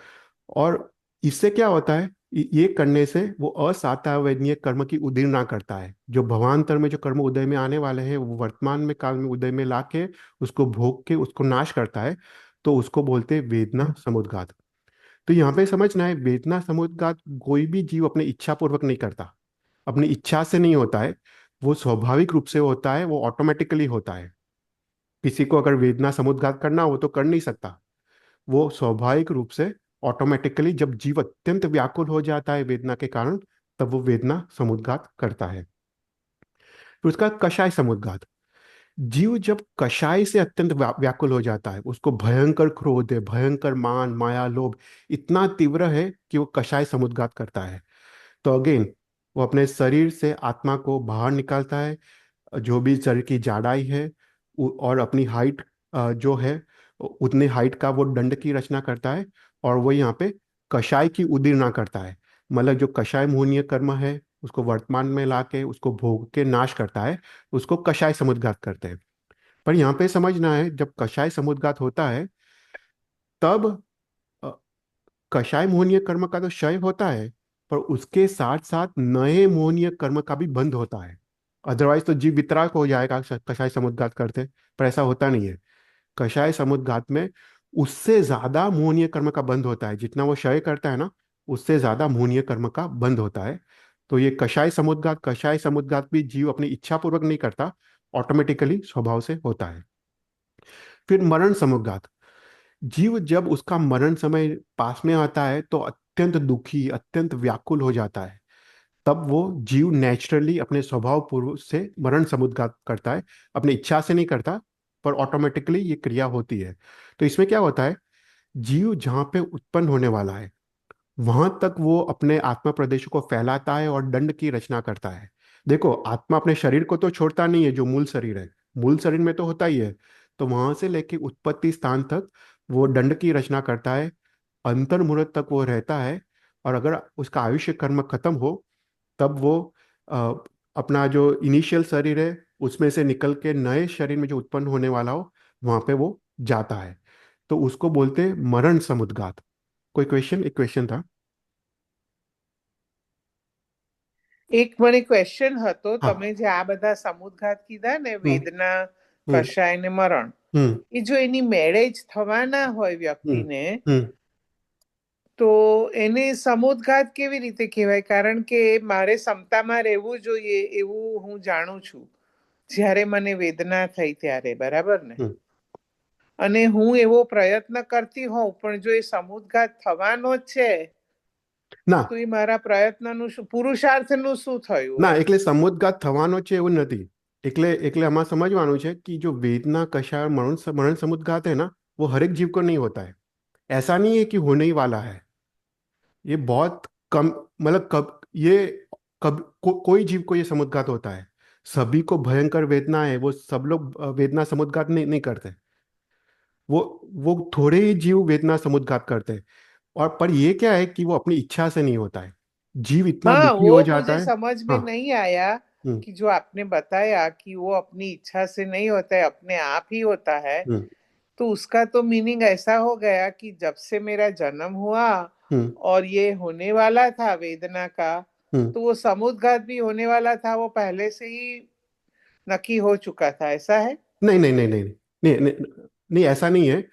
S1: और इससे क्या होता है, ये करने से वो असातावरणीय कर्म की उदीर्णा करता है। जो भवांतर में जो कर्म उदय में आने वाले हैं, वो वर्तमान में काल में उदय में लाके उसको भोग के उसको नाश करता है। तो उसको बोलते हैं वेदना समुद्घात। तो यहाँ पे समझना है, वेदना समुद्घात कोई भी जीव अपने इच्छा पूर्वक नहीं करता, अपनी इच्छा से नहीं होता है। वो स्वाभाविक रूप से होता है, वो ऑटोमेटिकली होता है। किसी को अगर वेदना समुद्घात करना हो तो कर नहीं सकता। वो स्वाभाविक रूप से ऑटोमेटिकली, जब जीव अत्यंत व्याकुल हो जाता है वेदना के कारण, तब वो वेदना समुद्घात करता है। फिर उसका कषाय समुद्घात। जीव जब कषाय से अत्यंत व्याकुल हो जाता है, उसको भयंकर क्रोध है, भयंकर मान माया लोभ इतना तीव्र है कि वो कषाय समुद्घात करता है। तो अगेन वो अपने शरीर से आत्मा को बाहर निकालता है, जो भी शरीर की जाड़ाई है और अपनी हाइट जो है उतने हाइट का वो दंड की रचना करता है। और वो यहाँ पे कषाय की उदीर्णा करता है। मतलब जो कषाय मोहनीय कर्म है उसको वर्तमान में ला के उसको भोग के नाश करता है, उसको कषाय समुद्घात करते हैं। पर यहाँ पे समझना है, जब कषाय समुद्घात होता है तब अ, कषाय मोहनीय कर्म का तो क्षय होता है, पर उसके साथ साथ नए मोहनीय कर्म का भी बंध होता है। अदरवाइज तो जीव वितराग हो जाएगा कषाय समुद्घात करते, पर ऐसा होता नहीं है। कषाय समुद्घात में उससे ज्यादा मोहनीय कर्म का बंध होता है। जितना वो क्षय करता है ना, उससे ज्यादा मोहनीय कर्म का बंध होता है। तो ये कषाय समुद्घात भी जीव अपनी इच्छा पूर्वक नहीं करता, ऑटोमेटिकली स्वभाव से होता है। फिर मरण समुद्घात। जीव जब उसका मरण समय पास में आता है तो अत्यंत दुखी, अत्यंत व्याकुल हो जाता है। तब वो जीव नेचुरली अपने स्वभाव पूर्व से मरण समुद्घात करता है। अपनी इच्छा से नहीं करता, पर ऑटोमेटिकली ये क्रिया होती है। तो इसमें क्या होता है, जीव जहाँ पे उत्पन्न होने वाला है वहां तक वो अपने आत्मा प्रदेशों को फैलाता है और दंड की रचना करता है। देखो, आत्मा अपने शरीर को तो छोड़ता नहीं है, जो मूल शरीर है, मूल शरीर में तो होता ही है। तो वहां से लेके उत्पत्ति स्थान तक वो दंड की रचना करता है, अंतर मुहूर्त तक वो रहता है। और अगर उसका आयुष्य कर्म खत्म हो, तब वो अ, अपना जो इनिशियल शरीर है उसमें से निकल के नए शरीर में जो उत्पन्न होने वाला हो, वहां पे वो जाता है। तो उसको बोलते हैं मरण समुद्घात। कोई क्वेश्चन? एक क्वेश्चन था।
S2: એક મને ક્વેશ્ચન હતો,
S1: हाँ।
S2: તમે જે આ બધા સમુદ્ઘાત કીધા ને,
S1: हम्म।
S2: વેદના,
S1: हम्म।
S2: કષાય ને મરણ,
S1: हम्म।
S2: એ જો એની મેરેજ થવાના હોય
S1: हम्म।
S2: વ્યક્તિને,
S1: हम्म।
S2: તો એને સમુદ્ઘાત કેવી રીતે કહેવાય? કારણ કે મારે ક્ષમતામાં રહેવું જોઈએ એવું હું જાણું છું જ્યારે મને વેદના થઈ ત્યારે, બરાબર ને?
S1: हम्म।
S2: અને હું એવો પ્રયત્ન કરતી હોઉં પણ જો એ સમુદ્ઘાત થવાનો જ છે, તો
S1: ના
S2: એ મારા પ્રયત્નનું શું, પુરુષાર્થનું શું થયું
S1: ના,
S2: એમ?
S1: એટલે સમુદ્ઘાત થવાનો છે એવું નથી। એટલે એટલે આમાં समझવાનું છે कि जो वेदना कषाय मरण मरण समुद्घात है ना, वो हर एक जीव को नहीं होता है। ऐसा नहीं है कि होने ही वाला है। ये बहुत कम, मतलब कब ये, कोई जीव को ये समुद्घात होता है। सभी को भयंकर वेदना है, वो सब लोग वेदना समुद्घात नहीं करते। वो वो थोड़े ही जीव वेदना समुद्घात करते हैं। और पर ये क्या है कि वो अपनी इच्छा से नहीं होता है। जीव इतना
S2: हाँ,
S1: दुखी हो
S2: वो मुझे
S1: जाता है।
S2: समझ में
S1: हाँ।
S2: नहीं आया
S1: हम्म।
S2: कि जो आपने बताया कि वो अपनी इच्छा से नहीं होता है, अपने आप ही होता है।
S1: हम्म।
S2: तो उसका तो मीनिंग ऐसा हो गया कि जब से मेरा जन्म हुआ
S1: हम्म।
S2: और ये होने वाला था वेदना का,
S1: हम्म।
S2: तो वो समुद्घात भी होने वाला था, वो पहले से ही नक्की हो चुका था, ऐसा है?
S1: नहीं नहीं नहीं नहीं नहीं नहीं नहीं, नहीं, ऐसा नहीं है।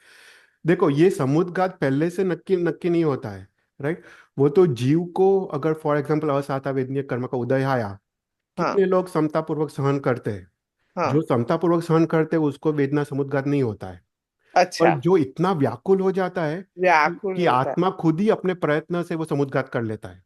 S1: देखो, ये समुद्घात पहले से नक्की नक्की नहीं होता है। राइट। वो तो जीव को, अगर फॉर एग्जाम्पल असाता वेदनीय कर्म का उदय आया,
S2: हाँ,
S1: कितने लोग समतापूर्वक सहन करते हैं। जो
S2: हाँ।
S1: समतापूर्वक सहन करते हैं उसको वेदना समुद्घात नहीं होता है। पर
S2: अच्छा।
S1: जो इतना व्याकुल हो जाता है
S2: व्याकुल
S1: कि
S2: होता है।
S1: आत्मा खुद ही अपने प्रयत्न से वो समुद्घात कर लेता है।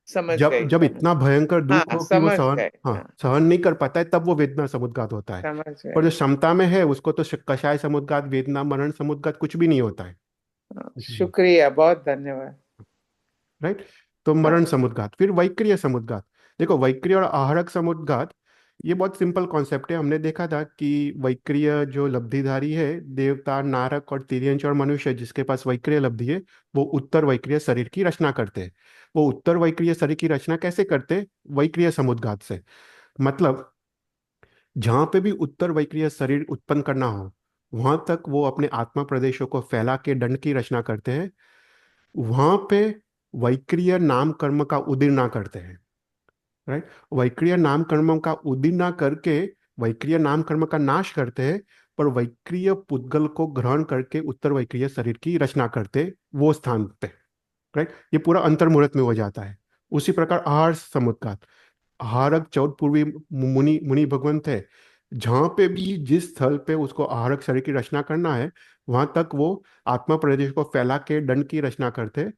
S2: समझ
S1: जब
S2: गई,
S1: जब
S2: समझ।
S1: इतना भयंकर दुख
S2: हाँ,
S1: हो कि वो
S2: समझ
S1: सहन,
S2: गए।
S1: हाँ,
S2: हाँ,
S1: सहन नहीं कर पाता है, तब वो वेदना समुद्घात होता है।
S2: समझ
S1: पर जो
S2: गए।
S1: क्षमता में है उसको तो कषाय समुद्घात, वेदना, मरण समुद्घात कुछ भी नहीं होता है।
S2: हाँ,
S1: कुछ भी नहीं।
S2: शुक्रिया, बहुत धन्यवाद।
S1: राइट। तो
S2: हाँ,
S1: मरण समुद्घात, फिर वैक्रिय समुद्घात। देखो, वैक्रिय और आहरक समुद्घात, ये बहुत सिंपल कॉन्सेप्ट है। हमने देखा था कि वैक्रिय जो लब्धिधारी है, देवता, नारक और तिर्यंच और मनुष्य, जिसके पास वैक्रिय लब्धि है, वो उत्तर वैक्रिय शरीर की रचना करते हैं। वो उत्तर वैक्रिय शरीर की रचना कैसे करते हैं? वैक्रिय समुद्घात से। मतलब जहां पे भी उत्तर वैक्रिय शरीर उत्पन्न करना हो, वहां तक वो अपने आत्मा प्रदेशों को फैला के दंड की रचना करते हैं। वहां पे वैक्रिय नाम कर्म का उदीर ना करते हैं। राइट। वैक्रिय नाम कर्म का उदीर ना करके वैक्रिय नाम कर्म का नाश करते हैं। पर वैक्रिय पुद्गल को ग्रहण करके उत्तर वैक्रिय शरीर की रचना करते, वो स्थान पे। राइट। ये पूरा अंतर्मुहूर्त में हो जाता है। उसी प्रकार आहार समुद्घात, आहारक चौथ पूर्वी मुनि मुनि भगवंत है। जहां पे भी, जिस स्थल पे उसको आहारक शरीर की रचना करना है, वहां तक वो आत्मा प्रदेश को फैला के दंड की रचना करते।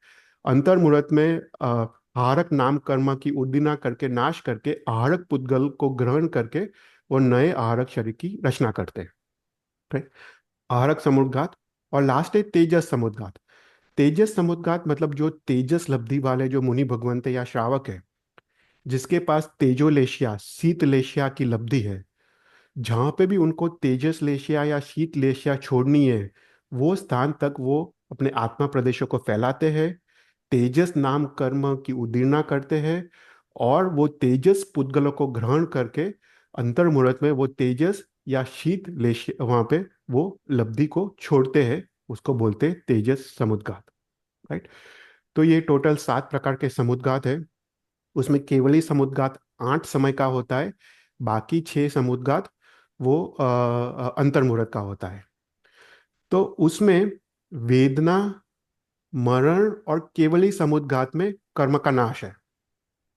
S1: अंतर मुहूर्त में आहारक नाम कर्म की उद्दीना करके, नाश करके, आहारक पुद्गल को ग्रहण करके वो नए आहारक शरीर की रचना करते हैं। ठीक? आहारक समुद्घात। और लास्ट है तेजस समुद्घात। तेजस समुद्घात मतलब जो तेजस लब्धि वाले जो मुनि भगवंत है या श्रावक है, जिसके पास तेजोलेशिया, शीतलेशिया की लब्धि है, जहां पे भी उनको तेजस लेशिया या शीत लेशिया छोड़नी है, वो स्थान तक वो अपने आत्मा प्रदेशों को फैलाते हैं, तेजस नाम कर्म की उदीर्णा करते हैं, और वो तेजस पुद्गलों को ग्रहण करके अंतर मुहूर्त में वो तेजस या शीत लेशिया वहां पे वो लब्धि को छोड़ते हैं। उसको बोलते हैं तेजस समुद्घात। राइट। तो ये टोटल 7 प्रकार के समुद्घात है। उसमें केवली समुद्घात 8 समय का होता है। बाकी 6 समुद्घात वो अंतर्मुहूर्त का होता है। तो उसमें वेदना, मरण और केवली समुद्घात में कर्म का नाश है।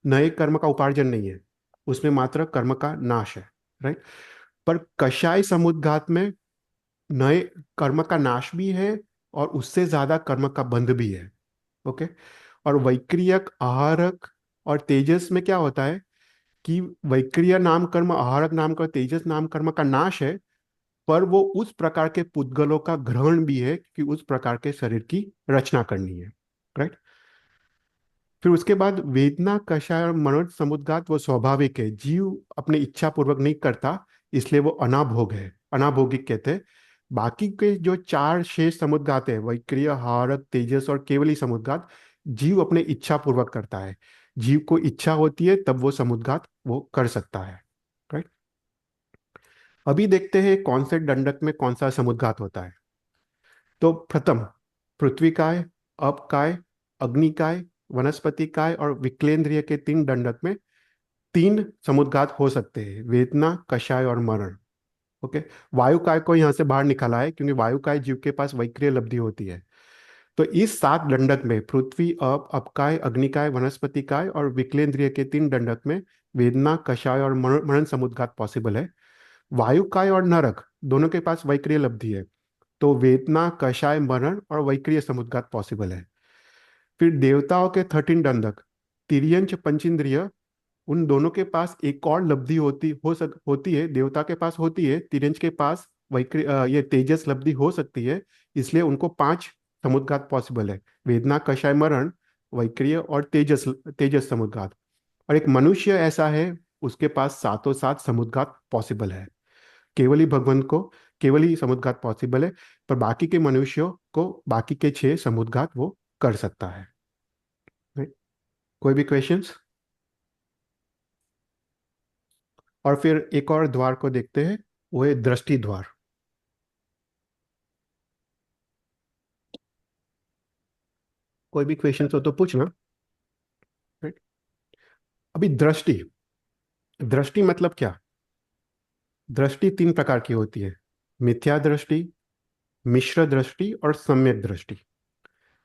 S1: नए कर्म का उपार्जन नहीं है। उसमें मात्र कर्म का नाश है। राइट। पर कषाय समुद्घात में नए कर्म का नाश भी है, और उससे ज्यादा कर्म का बंध भी है। ओके। और वैक्रियक, आहारक और तेजस में क्या होता है कि वैक्रिय नाम कर्म, आहारक नाम कर्म, तेजस नाम कर्म का नाश है, पर वो उस प्रकार के पुद्गलों का ग्रहण भी है कि उस प्रकार के शरीर की रचना करनी है। राइट। फिर उसके बाद वेदना, कषाय और मरण समुद्घात वो स्वाभाविक है, जीव अपने इच्छा पूर्वक नहीं करता, इसलिए वो अनाभोग है, अनाभोगिक कहते हैं। बाकी के जो 4 शेष समुद्घात है, वैक्रिय, हारक, तेजस और केवली समुद्घात, जीव अपने इच्छा पूर्वक करता है। जीव को इच्छा होती है तब वो समुद्घात वो कर सकता है। राइट। अभी देखते हैं कौन से दंडक में कौन सा समुद्घात होता है। तो प्रथम, पृथ्वी काय, अप काय, अग्नि काय, वनस्पति काय और विक्लेंद्रिय के 3 दंडक में 3 समुद्घात हो सकते हैं, वेदना, कषाय और मरण। ओके। वायु काय को यहाँ से बाहर निकाला है क्योंकि वायु काय जीव के पास वैक्रिय लब्धि होती है। तो इस 7 दंडक में पृथ्वी, अपकाय, अग्निकाय, वनस्पति काय और विक्लेंद्रिय के 3 दंडक में वेदना, कषाय और मरण मरण समुद्घात पॉसिबल है। वायु काय और नरक दोनों के पास वैक्रिय लब्धि है, तो वेदना, कषाय, मरण और वैक्रिय समुद्घात पॉसिबल है। फिर देवताओं के 13 दंडक, तिर्यंच, पंचेंद्रिय, उन दोनों के पास एक और लब्धि होती है, देवता के पास होती है, तिर्यंच के पास ये तेजस लब्धि हो सकती है, इसलिए उनको 5 समुद्घात पॉसिबल है। वेदना, कषाय, मरण, वैक्रिय और तेजस तेजस समुद्घात। और एक मनुष्य ऐसा है, उसके पास सातों सात समुद्घात पॉसिबल है। केवल ही भगवान को केवल ही समुद्घात पॉसिबल है, पर बाकी के मनुष्यों को बाकी के छह समुद्घात वो कर सकता है। Right? कोई भी क्वेश्चंस? और फिर एक और द्वार को देखते हैं, वो है दृष्टि द्वार। कोई भी क्वेश्चंस हो तो पूछना। Right? अभी दृष्टि, दृष्टि मतलब क्या? दृष्टि तीन प्रकार की होती है: मिथ्या दृष्टि, मिश्र दृष्टि और सम्यक दृष्टि।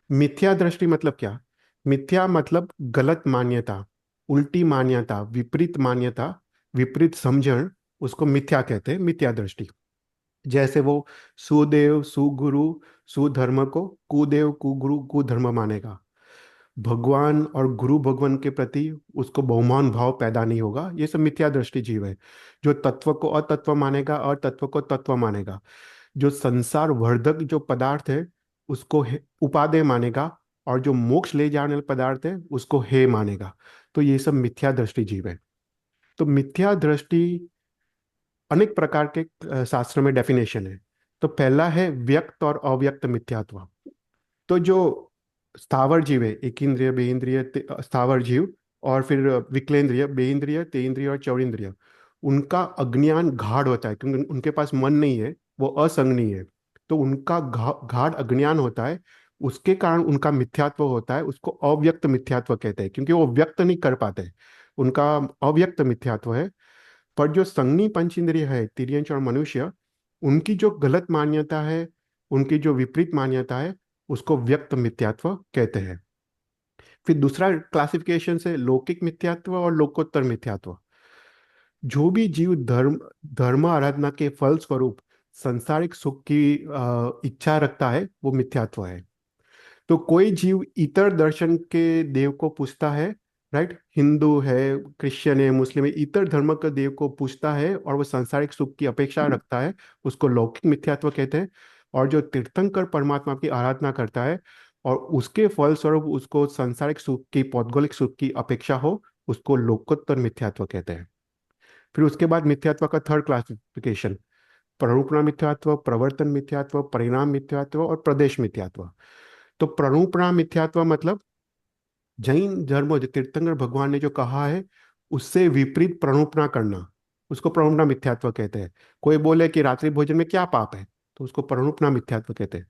S1: मिथ्या दृष्टि मतलब क्या? मिथ्या मतलब गलत मान्यता, उल्टी मान्यता, विपरीत मान्यता, विपरीत समझण, उसको मिथ्या कहते हैं, मिथ्या दृष्टि। जैसे वो सुदेव सुगुरु सुधर्म को कुदेव कुगुरु कुधर्म मानेगा। भगवान और गुरु भगवान के प्रति उसको बहुमान भाव पैदा नहीं होगा। ये सब मिथ्या दृष्टि जीव है। जो तत्व को अतत्व मानेगा और तत्व को तत्व मानेगा। जो संसार वर्धक जो पदार्थ है उसको उपादेय मानेगा, और जो मोक्ष ले जाने वाले पदार्थ है उसको हे मानेगा। तो ये सब मिथ्या दृष्टि जीव है। तो मिथ्या दृष्टि अनेक प्रकार के शास्त्र में डेफिनेशन है। तो पहला है व्यक्त और अव्यक्त मिथ्यात्व। तो जो स्थावर जीव है, एक इंद्रिय, बेइंद्रिय, स्थावर जीव, और फिर विकलेंद्रिय, बेइंद्रिय, तेइंद्रिय और चौरिंद्रिय, उनका अज्ञान गाढ़ होता है क्योंकि उनके पास मन नहीं है, वो असंगनी है। तो उनका गाढ़ अज्ञान होता है, उसके कारण उनका मिथ्यात्व होता है। उसको अव्यक्त मिथ्यात्व कहते हैं क्योंकि वो व्यक्त नहीं कर पाते, उनका अव्यक्त मिथ्यात्व है। पर जो संगनी पंच इंद्रिय है, तिर्यंच और मनुष्य, उनकी जो गलत मान्यता है, उनकी जो विपरीत मान्यता है, उसको व्यक्त मिथ्यात्व कहते हैं। फिर दूसरा क्लासिफिकेशन है लौकिक मिथ्यात्व और लोकोत्तर मिथ्यात्व। जो भी जीव धर्म धर्म आराधना के फल स्वरूप संसारिक सुख की इच्छा रखता है, वो मिथ्यात्व है। तो कोई जीव इतर दर्शन के देव को पूछता है, राइट, हिंदू है, क्रिश्चियन है, मुस्लिम है, इतर धर्म के देव को पूछता है और वो सांसारिक सुख की अपेक्षा रखता है, उसको लौकिक मिथ्यात्व कहते हैं। और जो तीर्थंकर परमात्मा की आराधना करता है और उसके फलस्वरूप उसको सांसारिक सुख की, पौद्गलिक सुख की अपेक्षा हो, उसको लोकोत्तर मिथ्यात्व कहते हैं। फिर उसके बाद मिथ्यात्व का थर्ड क्लासिफिकेशन: प्ररूपणा मिथ्यात्व, प्रवर्तन मिथ्यात्व, परिणाम मिथ्यात्व और प्रदेश मिथ्यात्व। तो प्ररूपणा मिथ्यात्व मतलब जैन धर्म, जो तीर्थंकर भगवान ने जो कहा है उससे विपरीत प्ररूपणा करना, उसको प्ररूपणा मिथ्यात्व कहते हैं। कोई बोले कि रात्रि भोजन में क्या पाप है, तो उसको प्ररूपणा मिथ्यात्व कहते हैं।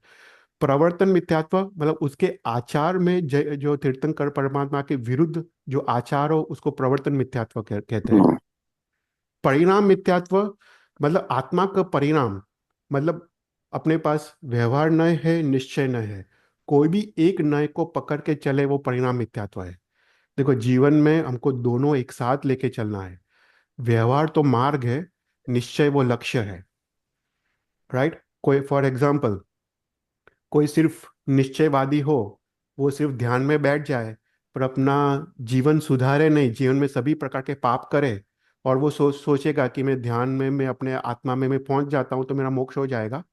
S1: प्रवर्तन मिथ्यात्व मतलब उसके आचार में जो तीर्थंकर परमात्मा के विरुद्ध जो आचार हो, उसको प्रवर्तन मिथ्यात्व कहते हैं। परिणाम मिथ्यात्व मतलब आत्मा का परिणाम, मतलब अपने पास व्यवहार नय है, निश्चय नय है, कोई भी एक नय को पकड़ के चले, वो परिणाम मिथ्यात्व है। देखो, जीवन में हमको दोनों एक साथ लेके चलना है। व्यवहार तो मार्ग है, निश्चय वो लक्ष्य है। राइट? कोई फॉर एग्जाम्पल, कोई सिर्फ निश्चयवादी हो, वो सिर्फ ध्यान में बैठ जाए पर अपना जीवन सुधारे नहीं, जीवन में सभी प्रकार के पाप करे, और वो सोचेगा कि मैं ध्यान में, मैं अपने आत्मा में मैं पहुंच जाता हूँ तो मेरा मोक्ष हो जाएगा,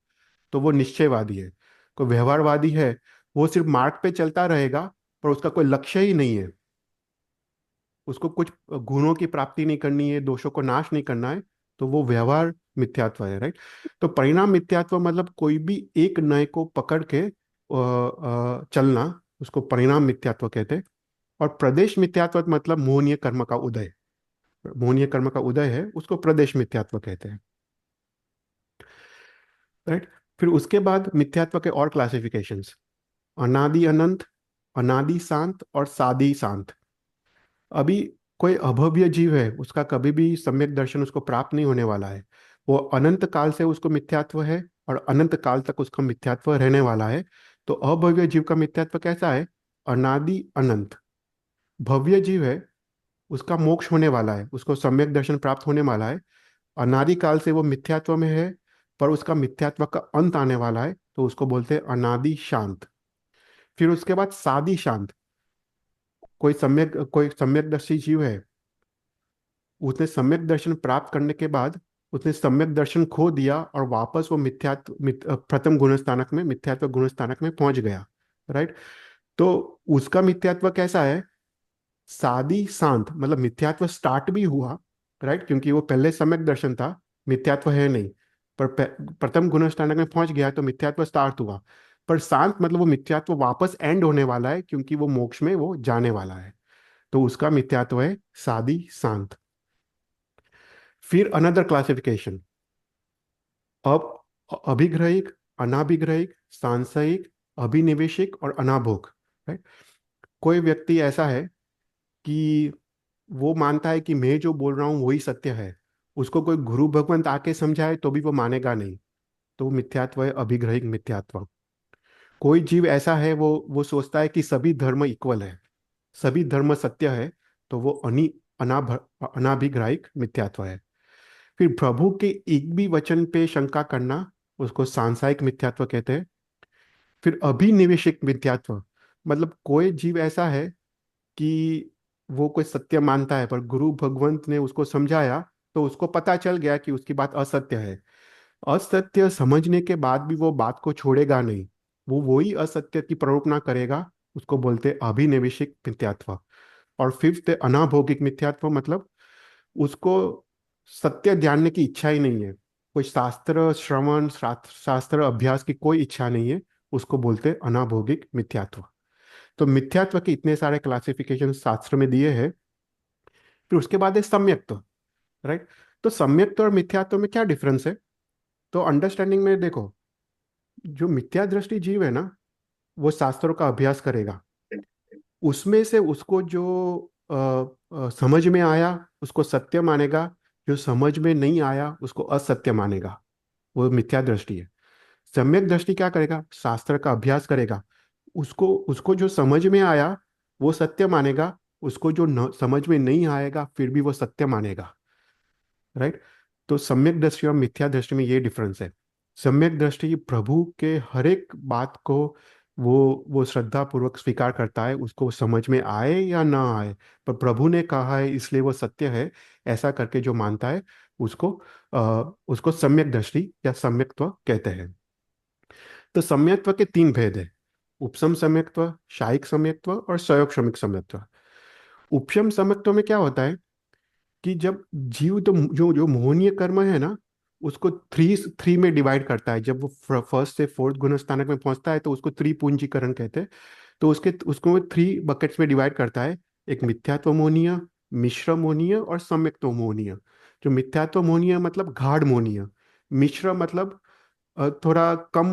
S1: तो वो निश्चयवादी है। कोई व्यवहारवादी है, वो सिर्फ मार्ग पे चलता रहेगा पर उसका कोई लक्ष्य ही नहीं है, उसको कुछ गुणों की प्राप्ति नहीं करनी है, दोषों को नाश नहीं करना है, तो वो व्यवहार मिथ्यात्व है। राइट? तो परिणाम मिथ्यात्व मतलब कोई भी एक नय को पकड़ के चलना, उसको परिणाम मिथ्यात्व कहते हैं। और प्रदेश मिथ्यात्व मतलब मोहनीय कर्म का उदय, मोहनीय कर्म का उदय है, उसको प्रदेश मिथ्यात्व कहते हैं। राइट? फिर उसके बाद मिथ्यात्व के और क्लासिफिकेशंस: अनादि अनंत, अनादि शांत और सादि शांत। अभी कोई अभव्य जीव है, उसका कभी भी सम्यक दर्शन उसको प्राप्त नहीं होने वाला है। वो अनंत काल से उसको मिथ्यात्व है और अनंत काल तक उसका मिथ्यात्व रहने वाला है। तो अभव्य जीव का मिथ्यात्व कैसा है? अनादि अनंत। भव्य जीव है, उसका मोक्ष होने वाला है, उसको सम्यक दर्शन प्राप्त होने वाला है। अनादि काल से वो मिथ्यात्व में है, पर उसका मिथ्यात्व का अंत आने वाला है, तो उसको बोलते हैं अनादि शांत। फिर उसके बाद सादि शांत। कोई सम्यक दर्शी जीव है, उसने सम्यक दर्शन प्राप्त करने के बाद उसने सम्यक दर्शन खो दिया और वापस वो प्रथम गुणस्थानक में, मिथ्यात्व गुणस्थानक में पहुंच गया। राइट। तो उसका मिथ्यात्व कैसा है? सादी शांत, मतलब मिथ्यात्व स्टार्ट भी हुआ, राइट, क्योंकि वो पहले सम्यक दर्शन था, मिथ्यात्व है नहीं, पर प्रथम गुणस्थानक में पहुंच गया तो मिथ्यात्व स्टार्ट हुआ। पर शांत मतलब वो मिथ्यात्व वापस एंड होने वाला है, क्योंकि वो मोक्ष में वो जाने वाला है। तो उसका मिथ्यात्व है सादी शांत। फिर अनदर क्लासिफिकेशन, अब अभिग्रहिक, अनाभिग्रहिक, सांशयिक, अभिनिवेशिक और अनाभोग। राइट। कोई व्यक्ति ऐसा है कि वो मानता है कि मैं जो बोल रहा हूँ वही सत्य है, उसको कोई गुरु भगवंत आके समझाए तो भी वो मानेगा नहीं, तो वो मिथ्यात्व है, अभिग्रहिक मिथ्यात्व। कोई जीव ऐसा है, वो सोचता है कि सभी धर्म इक्वल है, सभी धर्म सत्य है, तो वो अनाभिग्राहिक मिथ्यात्व है। फिर प्रभु के एक भी वचन पे शंका करना, उसको सांसारिक मिथ्यात्व कहते हैं। फिर अभिनिवेशिक मिथ्यात्व, मतलब कोई जीव ऐसा है कि वो कोई सत्य मानता है, पर गुरु भगवंत ने उसको समझाया तो उसको पता चल गया कि उसकी बात असत्य है। असत्य समझने के बाद भी वो बात को छोड़ेगा नहीं, वो वही असत्य की प्ररोपणा करेगा, उसको बोलते हैं अभिनिवेशिक मिथ्यात्व। और फिफ्थ है अनाभौगिक मिथ्यात्व, मतलब उसको सत्य जानने की इच्छा ही नहीं है, कोई शास्त्र श्रवण, शास्त्र अभ्यास की कोई इच्छा नहीं है, उसको बोलते हैं अनाभौगिक मिथ्यात्व। तो मिथ्यात्व के इतने सारे क्लासिफिकेशन शास्त्र में दिए हैं। फिर उसके बाद है सम्यक्त्व। राइट। तो सम्यक्त्व और मिथ्यात्व में क्या डिफरेंस है? तो अंडरस्टैंडिंग में देखो, जो मिथ्या दृष्टि जीव है ना, वो शास्त्रों का अभ्यास करेगा, उसमें से उसको जो समझ में आया उसको सत्य मानेगा, जो समझ में नहीं आया उसको असत्य मानेगा, वो मिथ्या दृष्टि है। सम्यक दृष्टि क्या करेगा? शास्त्र का अभ्यास करेगा, उसको उसको जो समझ में आया वो सत्य मानेगा, उसको जो समझ में नहीं आएगा फिर भी वो सत्य मानेगा। राइट। तो सम्यक दृष्टि और मिथ्या दृष्टि में ये डिफरेंस है। सम्यक दृष्टि प्रभु के हर एक बात को वो श्रद्धा पूर्वक स्वीकार करता है, उसको समझ में आए या ना आए, पर प्रभु ने कहा है इसलिए वो सत्य है, ऐसा करके जो मानता है उसको उसको सम्यक दृष्टि या सम्यक्त्व कहते हैं। तो सम्यक्त्व के तीन भेद है, उपसम सम्यक्त्व, शायिक सम्यक्त्व और सयोग श्रमिक सम्यक्त्व। उपशम सम्यक्त्व में क्या होता है कि जब जीव, तो जो जो मोहनीय कर्म है ना, उसको थ्री थ्री में डिवाइड करता है। जब वो फर्स्ट से फोर्थ गुण स्थानक में पहुंचता है तो उसको त्रिपुंजीकरण कहते हैं। तो उसको थ्री बकेट्स में डिवाइड करता है, एक मिथ्यात्व मोहनीय, मिश्र मोहनीय और सम्यक्त्व मोहनीय। जो मिथ्यात्व मोहनीय मतलब गाढ़ मोहनीय, मिश्र मतलब थोड़ा कम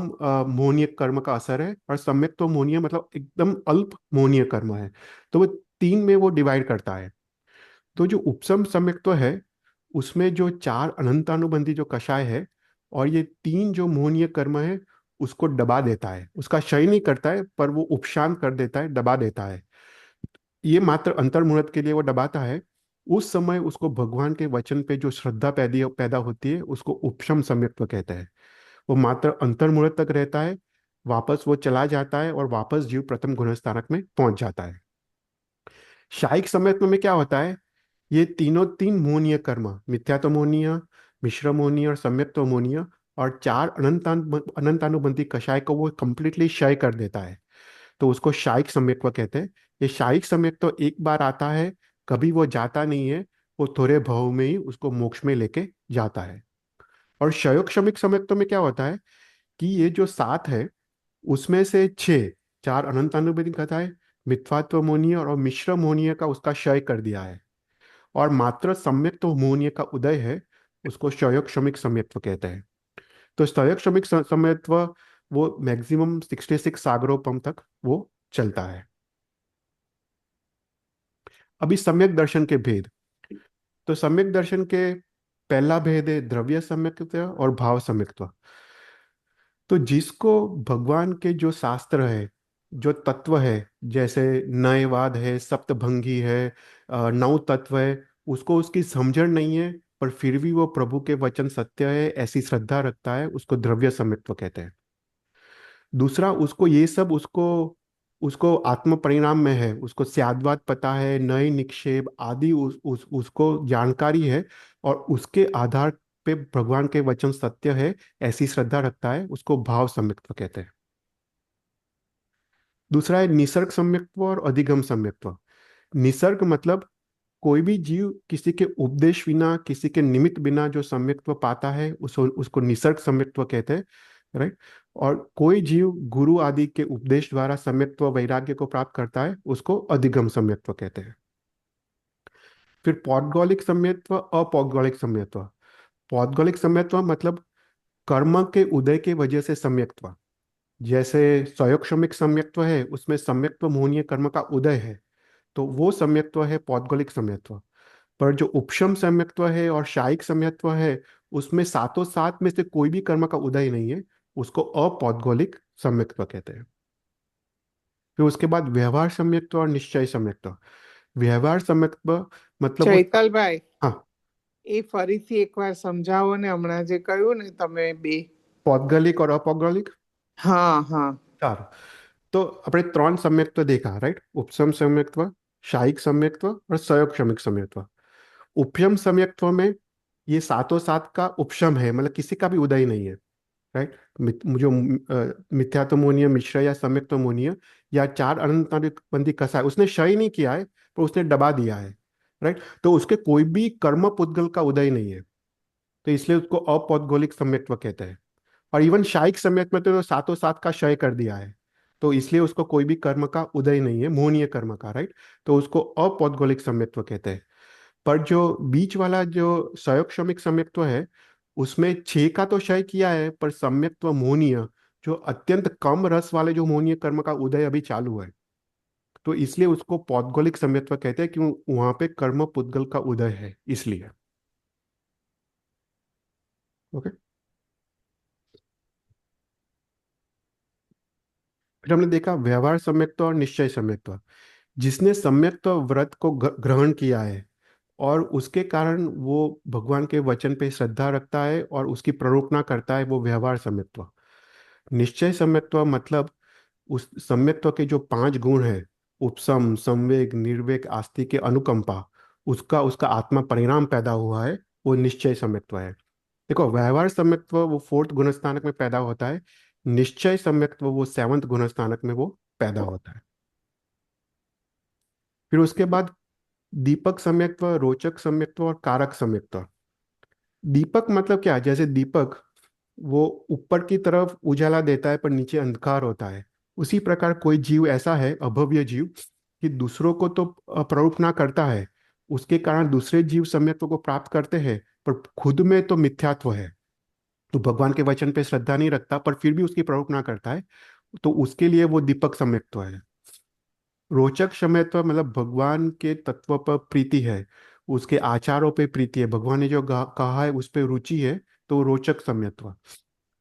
S1: मोहनीय कर्म का असर है, और सम्यक्त्व मोहनीय मतलब एकदम अल्प मोहनीय कर्म है। तो वो तीन में वो डिवाइड करता है। तो जो उपसम सम्यक्त्व है, उसमें जो चार अनंतानुबंधी जो कषाय है और ये तीन जो मोहनीय कर्म है, उसको दबा देता है, उसका क्षय नहीं करता है पर वो उपशांत कर देता है, दबा देता है। ये मात्र अंतर्मुहूर्त के लिए वो दबाता है। उस समय उसको भगवान के वचन पे जो श्रद्धा पैदा पैदा होती है उसको उपशम सम्यक्त्व कहते हैं। वो मात्र अंतर्मुहूर्त तक रहता है, वापस वो चला जाता है और वापस जीव प्रथम गुणस्थानक में पहुंच जाता है। शायिक सम्यक्त्व में क्या होता है? ये तीनों तीन मोहनीय कर्म, मिथ्यात्व मोहनीय, मिश्र मोहनीय और सम्यक्त्व मोहनीय, और चार अनंतानुबंधी कषाय को वो कंप्लीटली क्षय कर देता है, तो उसको शायिक सम्यक्त्व कहते हैं। ये शायिक सम्यक्त्व एक बार आता है, कभी वो जाता नहीं है, वो थोड़े भाव में ही उसको मोक्ष में लेके जाता है। और क्षयोग शमिक सम्यक्त्व में क्या होता है कि ये जो सात है उसमें से छह, चार अनंतानुबंधी कथाएं, मिथ्यात्व मोहनीय और मिश्र मोहनीय का उसका क्षय कर दिया है, और मात्र सम्यक तो मोहनीय का उदय है, उसको क्षयक श्रमिक सम्यक्त्व कहते हैं। तो क्षयक श्रमिक सम्यक्त्व वो मैक्सिमम 66 सागरोपम तक वो चलता है। अभी सम्यक दर्शन के भेद। तो सम्यक दर्शन के पहला भेद है द्रव्य सम्यक्त्व और भाव सम्यक्त्व। तो जिसको भगवान के जो शास्त्र है, जो तत्व है, जैसे नयवाद है, सप्तभंगी है, नौ तत्व है, उसको उसकी समझण नहीं है, पर फिर भी वो प्रभु के वचन सत्य है ऐसी श्रद्धा रखता है, उसको द्रव्य सम्यक्त्व कहते हैं। दूसरा, उसको ये सब उसको उसको आत्म परिणाम में है, उसको स्याद्वाद पता है, नए निक्षेप आदि उसको जानकारी है, और उसके आधार पे भगवान के वचन सत्य है ऐसी श्रद्धा रखता है, उसको भाव सम्यक्त्व कहते हैं। दूसरा है निसर्ग सम्यक्त्व और अधिगम सम्यक्त्व। निसर्ग मतलब कोई भी जीव किसी के उपदेश बिना, किसी के निमित्त बिना जो सम्यक्त्व पाता है उसको उसको निसर्ग सम्यक्त्व कहते हैं, राइट। और कोई जीव गुरु आदि के उपदेश द्वारा सम्यक्त्व वैराग्य को प्राप्त करता है, उसको अधिगम सम्यक्त्व कहते हैं। फिर पौद्गलिक सम्यक्त्व, अपौद्गलिक सम्यक्त्व। पौद्गलिक सम्यक्त्व मतलब कर्म के उदय के वजह से सम्यक्त्व। जैसे स्वयक्षमिक सम्यक्त्व है, उसमें सम्यक्त्व मोहनीय कर्म का उदय है, तो वो सम्यक्त्व है पौद्गलिक सम्यक्त्व। पर जो उपशम सम्यक्त्व है और शायिक सम्यक्त्व है, उसमें सातों सात में से कोई भी कर्म का उदय नहीं है, उसको अपौद्गलिक सम्यक्त्व कहते हैं। फिर उसके बाद व्यवहार सम्यक्त्व और निश्चय सम्यक्त्व। व्यवहार सम्यक्त्व मतलब वो,
S2: ચૈતલભાઈ,
S1: हाँ,
S2: એ ફરીથી એકવાર સમજાવો ને, હમણાં જે કહ્યું ને તમે બે.
S1: पौद्गलिक और अपौद्गलिक।
S2: હા હા.
S1: સારું, તો આપણે ત્રણ सम्यक्त्व देखा, राइट। उपसम सम्यक्त्व, शायिक सम्यक्त्व और सयोक्षमिक सम्यक्त्व। उपयम सम्यक्त्व में ये सातों सात का उपशम है, मतलब किसी का भी उदय नहीं है, राइट। जो मिथ्यात्वमोनीय मिश्र या सम्यक्तमोनीय या चार अनंताबंदी कसा है, उसने क्षय नहीं किया है, पर उसने दबा दिया है, राइट। तो उसके कोई भी कर्म पुद्गल का उदय नहीं है, तो इसलिए उसको अपौद्गलिक सम्यक्त्व कहते हैं। और इवन शायिक सम्यक में तो सातों सात का क्षय कर दिया है, तो इसलिए उसको कोई भी कर्म का उदय नहीं है, मोहनीय कर्म का, राइट। तो उसको अपौद्गलिक सम्यक्त्व कहते हैं। पर जो बीच वाला जो सयोक्षमिक सम्यक्त्व है, उसमें छह का तो क्षय किया है, पर सम्यक्त्व मोहनीय, जो अत्यंत कम रस वाले जो मोहनीय कर्म का उदय अभी चालू है, तो इसलिए उसको पौद्गलिक सम्यक्त्व कहते हैं, क्यों वहां पे कर्म पुद्गल का उदय है इसलिए। ओके। फिर हमने देखा व्यवहार सम्यक्त्व और निश्चय सम्यक्त्व। जिसने सम्यक्त्व व्रत को ग्रहण किया है और उसके कारण वो भगवान के वचन पे श्रद्धा रखता है और उसकी प्ररोपणा करता है, वो व्यवहार सम्यक्त्व। निश्चय सम्यक्त्व मतलब उस सम्यक्त्व के जो पांच गुण हैं, उपसम, संवेग, निर्वेग, आस्तिक, अनुकंपा, उसका उसका आत्मा परिणाम पैदा हुआ है, वो निश्चय सम्यक्त्व है। देखो, व्यवहार सम्यक्त्व वो फोर्थ गुणस्थानक में पैदा होता है, निश्चय सम्यक्त्व वो सेवंथ गुणस्थानक में वो पैदा होता है। फिर उसके बाद दीपक सम्यक्त्व, रोचक सम्यक्त्व और कारक सम्यक्त्व। दीपक मतलब क्या, जैसे दीपक वो ऊपर की तरफ उजाला देता है पर नीचे अंधकार होता है, उसी प्रकार कोई जीव ऐसा है, अभव्य जीव, कि दूसरों को तो प्ररूपणा करता है, उसके कारण दूसरे जीव सम्यक्त्व को प्राप्त करते हैं, पर खुद में तो मिथ्यात्व है, तो भगवान के वचन पे श्रद्धा नहीं रखता, पर फिर भी उसकी प्ररूपणा करता है, तो उसके लिए वो दीपक सम्यक्त्व है। रोचक सम्यक्त्व मतलब भगवान के तत्व पर प्रीति है, उसके आचारों पे प्रीति है, भगवान ने जो कहा है उस पे रुचि है, तो रोचक सम्यक्त्व।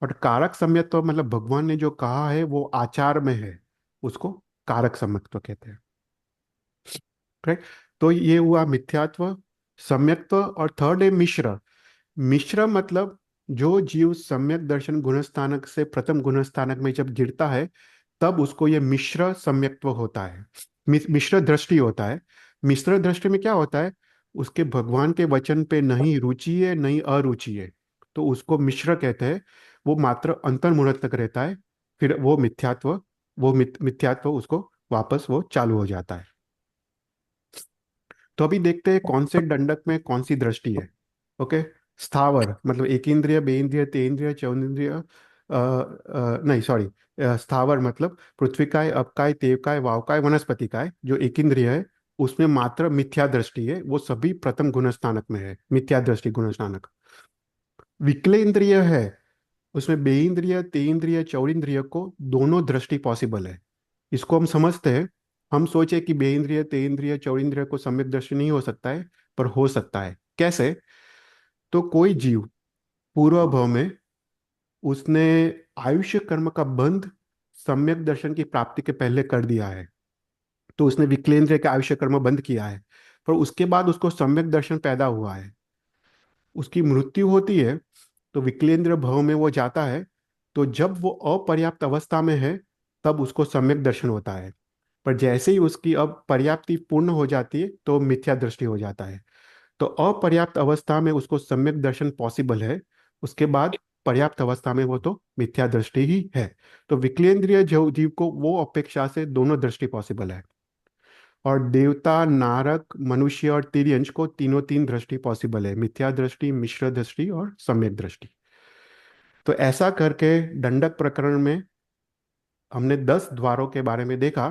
S1: और कारक सम्यक्त्व मतलब भगवान ने जो कहा है वो आचार में है, उसको कारक सम्यक्त्व कहते हैं, राइट। तो ये हुआ मिथ्यात्व, सम्यक्त्व। और थर्ड है मिश्र। मिश्र मतलब जो जीव सम्यक दर्शन गुणस्थानक से प्रथम गुणस्थानक में जब गिरता है, तब उसको ये मिश्र सम्यक्त्व होता है, मिश्र दृष्टि होता है। मिश्र दृष्टि में क्या होता है, उसके भगवान के वचन पे नहीं रुचि है नहीं अरुचि है, तो उसको मिश्र कहते हैं। वो मात्र अंतर्मुहूर्त तक रहता है, फिर वो मिथ्यात्व, वो मिथ्यात्व उसको वापस वो चालू हो जाता है। तो अभी देखते हैं कौन से दंडक में कौन सी दृष्टि है। ओके। स्थावर मतलब एक इंद्रिय, बे इंद्रिय, ते इंद्रिय, चौंद्रिय, नहीं सॉरी, स्थावर मतलब पृथ्वीकाय, अपकाय, तेवकाय, वावकाय, वनस्पतिकाय, जो एक इंद्रिय है उसमें मात्र मिथ्या दृष्टि है, वो सभी प्रथम गुणस्थानक में है, मिथ्या दृष्टि गुणस्थानक। विकले इंद्रिय है, उसमें बे इंद्रिय, ते इंद्रिय, चौरिंद्रिय को दोनों दृष्टि पॉसिबल है। इसको हम समझते हैं, हम सोचे कि बे इंद्रिय, ते इंद्रिय, चौरिंद्रिय को सम्यक दृष्टि नहीं हो सकता है, पर हो सकता है। कैसे? तो कोई जीव पूर्व भव में उसने आयुष्य कर्म का बंध सम्यक दर्शन की प्राप्ति के पहले कर दिया है, तो उसने विकलेंद्रिय के आयुष्य कर्म बंद किया है, पर उसके बाद उसको सम्यक दर्शन पैदा हुआ है, उसकी मृत्यु होती है, तो विकलेंद्र भव में वो जाता है, तो जब वो अपर्याप्त अवस्था में है, तब उसको सम्यक दर्शन होता है। पर जैसे ही उसकी अब पर्याप्ति पूर्ण हो जाती है, तो मिथ्या दृष्टि हो जाता है। तो अपर्याप्त अवस्था में उसको सम्यक दर्शन पॉसिबल है, उसके बाद पर्याप्त अवस्था में वो तो मिथ्या दृष्टि ही है। तो विकलेंद्रिय जीव को वो अपेक्षा से दोनों दृष्टि पॉसिबल है। और देवता, नारक, मनुष्य और तिर्यंश को तीनों तीन दृष्टि पॉसिबल है, मिथ्या दृष्टि, मिश्र दृष्टि और सम्यक दृष्टि। तो ऐसा करके दंडक प्रकरण में हमने 10 द्वारों के बारे में देखा।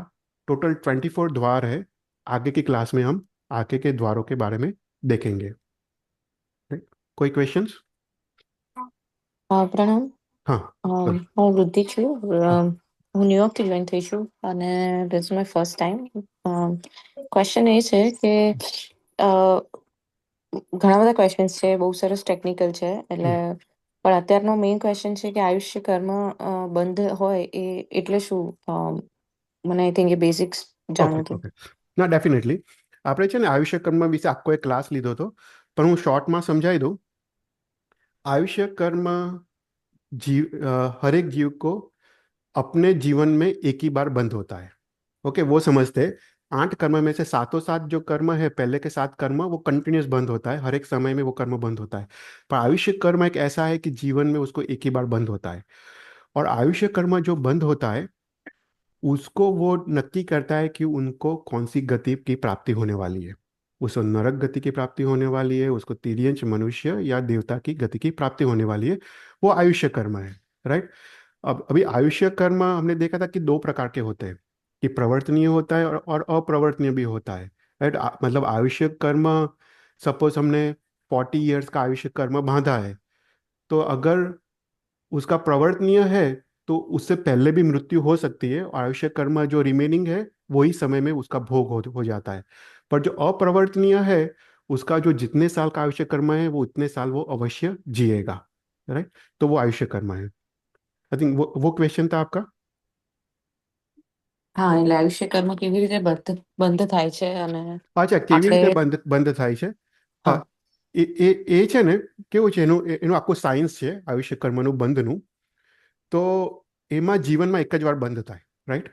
S1: टोटल 24 द्वार है। आगे की क्लास में हम आगे के द्वारों के बारे में देखेंगे। Right? कोई क्वेश्चंस?
S3: પ્રણામ.
S1: हाँ। हाँ।
S3: હું વૃદ્ધિ છું.
S1: हाँ।
S3: હું ન્યુયોર્કથી જોઈન થઈ છું અને this is my first time. Question એ છે કે ઘણા બધા ક્વેશ્ચન્સ છે, બહુ સરસ ટેકનિકલ છે, એટલે પણ અત્યારનો મેઇન ક્વેશ્ચન છે કે આયુષ્ય કર્મ બંધ હોય એ એટલે શું? મને I think A basics
S1: okay
S3: જાણવું હતું.
S1: ઓકે. ના, ડેફિનેટલી. આપણે છે ને આયુષ્ય કર્મ વિશે આખો એક ક્લાસ લીધો હતો, પણ હું શોર્ટમાં સમજાવી દઉં. आयुष्य कर्म हर एक जीव को अपने जीवन में एक ही बार बंद होता है। ओके, वो समझते हैं। 8 कर्म में से सातों सात जो कर्म है, पहले के 7 कर्म, वो कंटिन्यूस बंद होता है, हर एक समय में वो कर्म बंद होता है। पर आयुष्य कर्म एक ऐसा है कि जीवन में उसको एक ही बार बंद होता है। और आयुष्य कर्म जो बंद होता है, उसको वो नक्की करता है कि उनको कौन सी गति की प्राप्ति होने वाली है। उसको नरक गति की प्राप्ति होने वाली है, उसको तिर्यंच, मनुष्य या देवता की गति की प्राप्ति होने वाली है। वो आयुष्य कर्म है। राइट। अब अभी आयुष्य कर्म हमने देखा था कि 2 प्रकार के होते हैं, कि प्रवर्तनीय होता है और अप्रवर्तनीय भी होता है। राइट। मतलब आयुष्य कर्म, सपोज हमने 40 ईयर्स का आयुष्य कर्म बांधा है, तो अगर उसका प्रवर्तनीय है तो उससे पहले भी मृत्यु हो सकती है, और आयुष्य कर्म जो रिमेनिंग है वही समय में उसका भोग हो जाता है। पर जो अप्रवर्तनीय है, उसका जो जितने साल का आयुष्य कर्म है वो उतने साल वो अवश्य जिएगा। राइट। तो वो आयुष्य कर्म है। आई थिंक वो क्वेश्चन था आपका।
S3: હા, એટલે આયુષ્ય કર્મ કેવી રીતે બંધ થાય છે અને
S1: અચ્છા, કેવી
S3: આપણે
S1: રીતે બંધ બંધ થાય છે?
S3: હા
S1: હા. એ છે ને, કેવું છે, એનું આખું સાયન્સ છે આયુષ્ય કર્મનું બંધનું. તો એમાં જીવનમાં એક જ વાર બંધ થાય. રાઈટ.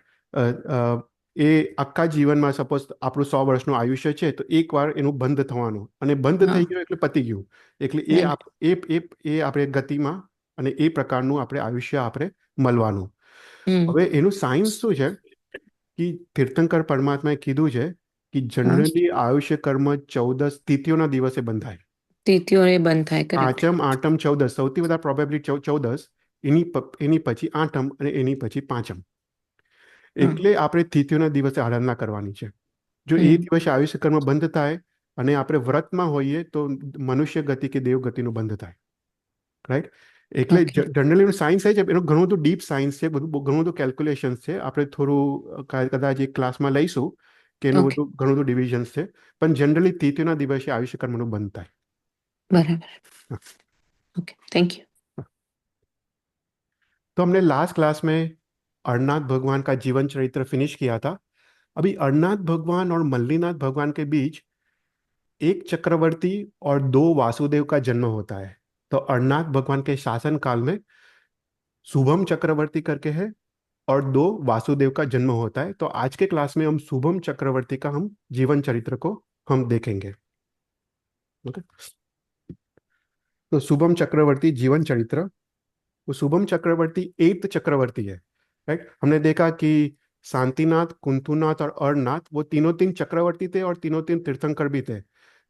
S1: એ આખા જીવનમાં સપોઝ આપણું 100 વર્ષનું આયુષ્ય છે, તો એકવાર એનું બંધ થવાનું, અને બંધ
S3: હા
S1: થઈ ગયું એટલે પતી ગયું. એટલે એ
S3: રાઈટ.
S1: એ આપણે ગતિમાં અને એ પ્રકારનું આપણે આયુષ્ય આપણે મળવાનું.
S3: હમ
S1: હવે એનું સાયન્સ શું છે કે તીર્થંકર પરમાત્માએ કીધું છે કે
S3: હા
S1: જનરલી આયુષ્ય કર્મ 14 તિથિઓના દિવસે બંધાય.
S3: તિથિઓ એ બંધ થાય. કરેક્ટ.
S1: પાંચમ, આઠમ, 14, સૌથી વધારે પ્રોબેબિલિટી 14. એની પછી આઠમ અને એની પછી પાંચમ.
S3: હા.
S1: એટલે આપણે તિથિઓના દિવસે આરાધના કરવાની છે. જો એ
S3: હમ
S1: દિવસે આયુષ્ય કર્મ બંધ થાય અને આપણે વ્રતમાં હોઈએ તો મનુષ્ય ગતિ કે દેવ ગતિનું બંધ થાય. રાઈટ. એટલે
S3: ઓકે.
S1: જનરલી સાયન્સ છે, એનું ઘણું બધું ડીપ સાયન્સ છે, બધું ઘણું બધું કેલ્ક્યુલેશન્સ છે. આપણે થોડું કદાચ એક ક્લાસમાં લઈશું કે એનું
S3: ઓકે.
S1: બધું ઘણું બધું ડિવિઝન્સ છે. પણ જનરલી તિથિઓના દિવસે આયુષ્ય કર્મનું બંધ થાય.
S3: બરાબર.
S1: हाँ.
S3: Okay, thank you.
S1: तो हमने लास्ट क्लास में अरनाथ भगवान का जीवन चरित्र फिनिश किया था। अभी अरनाथ भगवान और मल्लीनाथ भगवान के बीच एक चक्रवर्ती और 2 वासुदेव का जन्म होता है। तो अरनाथ भगवान के शासन काल में शुभम चक्रवर्ती करके है और 2 वासुदेव का जन्म होता है। तो आज के क्लास में हम शुभम चक्रवर्ती का हम जीवन चरित्र को हम देखेंगे। ओके। तो शुभम चक्रवर्ती जीवन चरित्र, वो शुभम चक्रवर्ती 8th चक्रवर्ती है। राइट। हमने देखा कि शांतिनाथ, कुंतुनाथ और अरनाथ वो तीनों तीन चक्रवर्ती थे और तीनों तीन तीर्थंकर भी थे।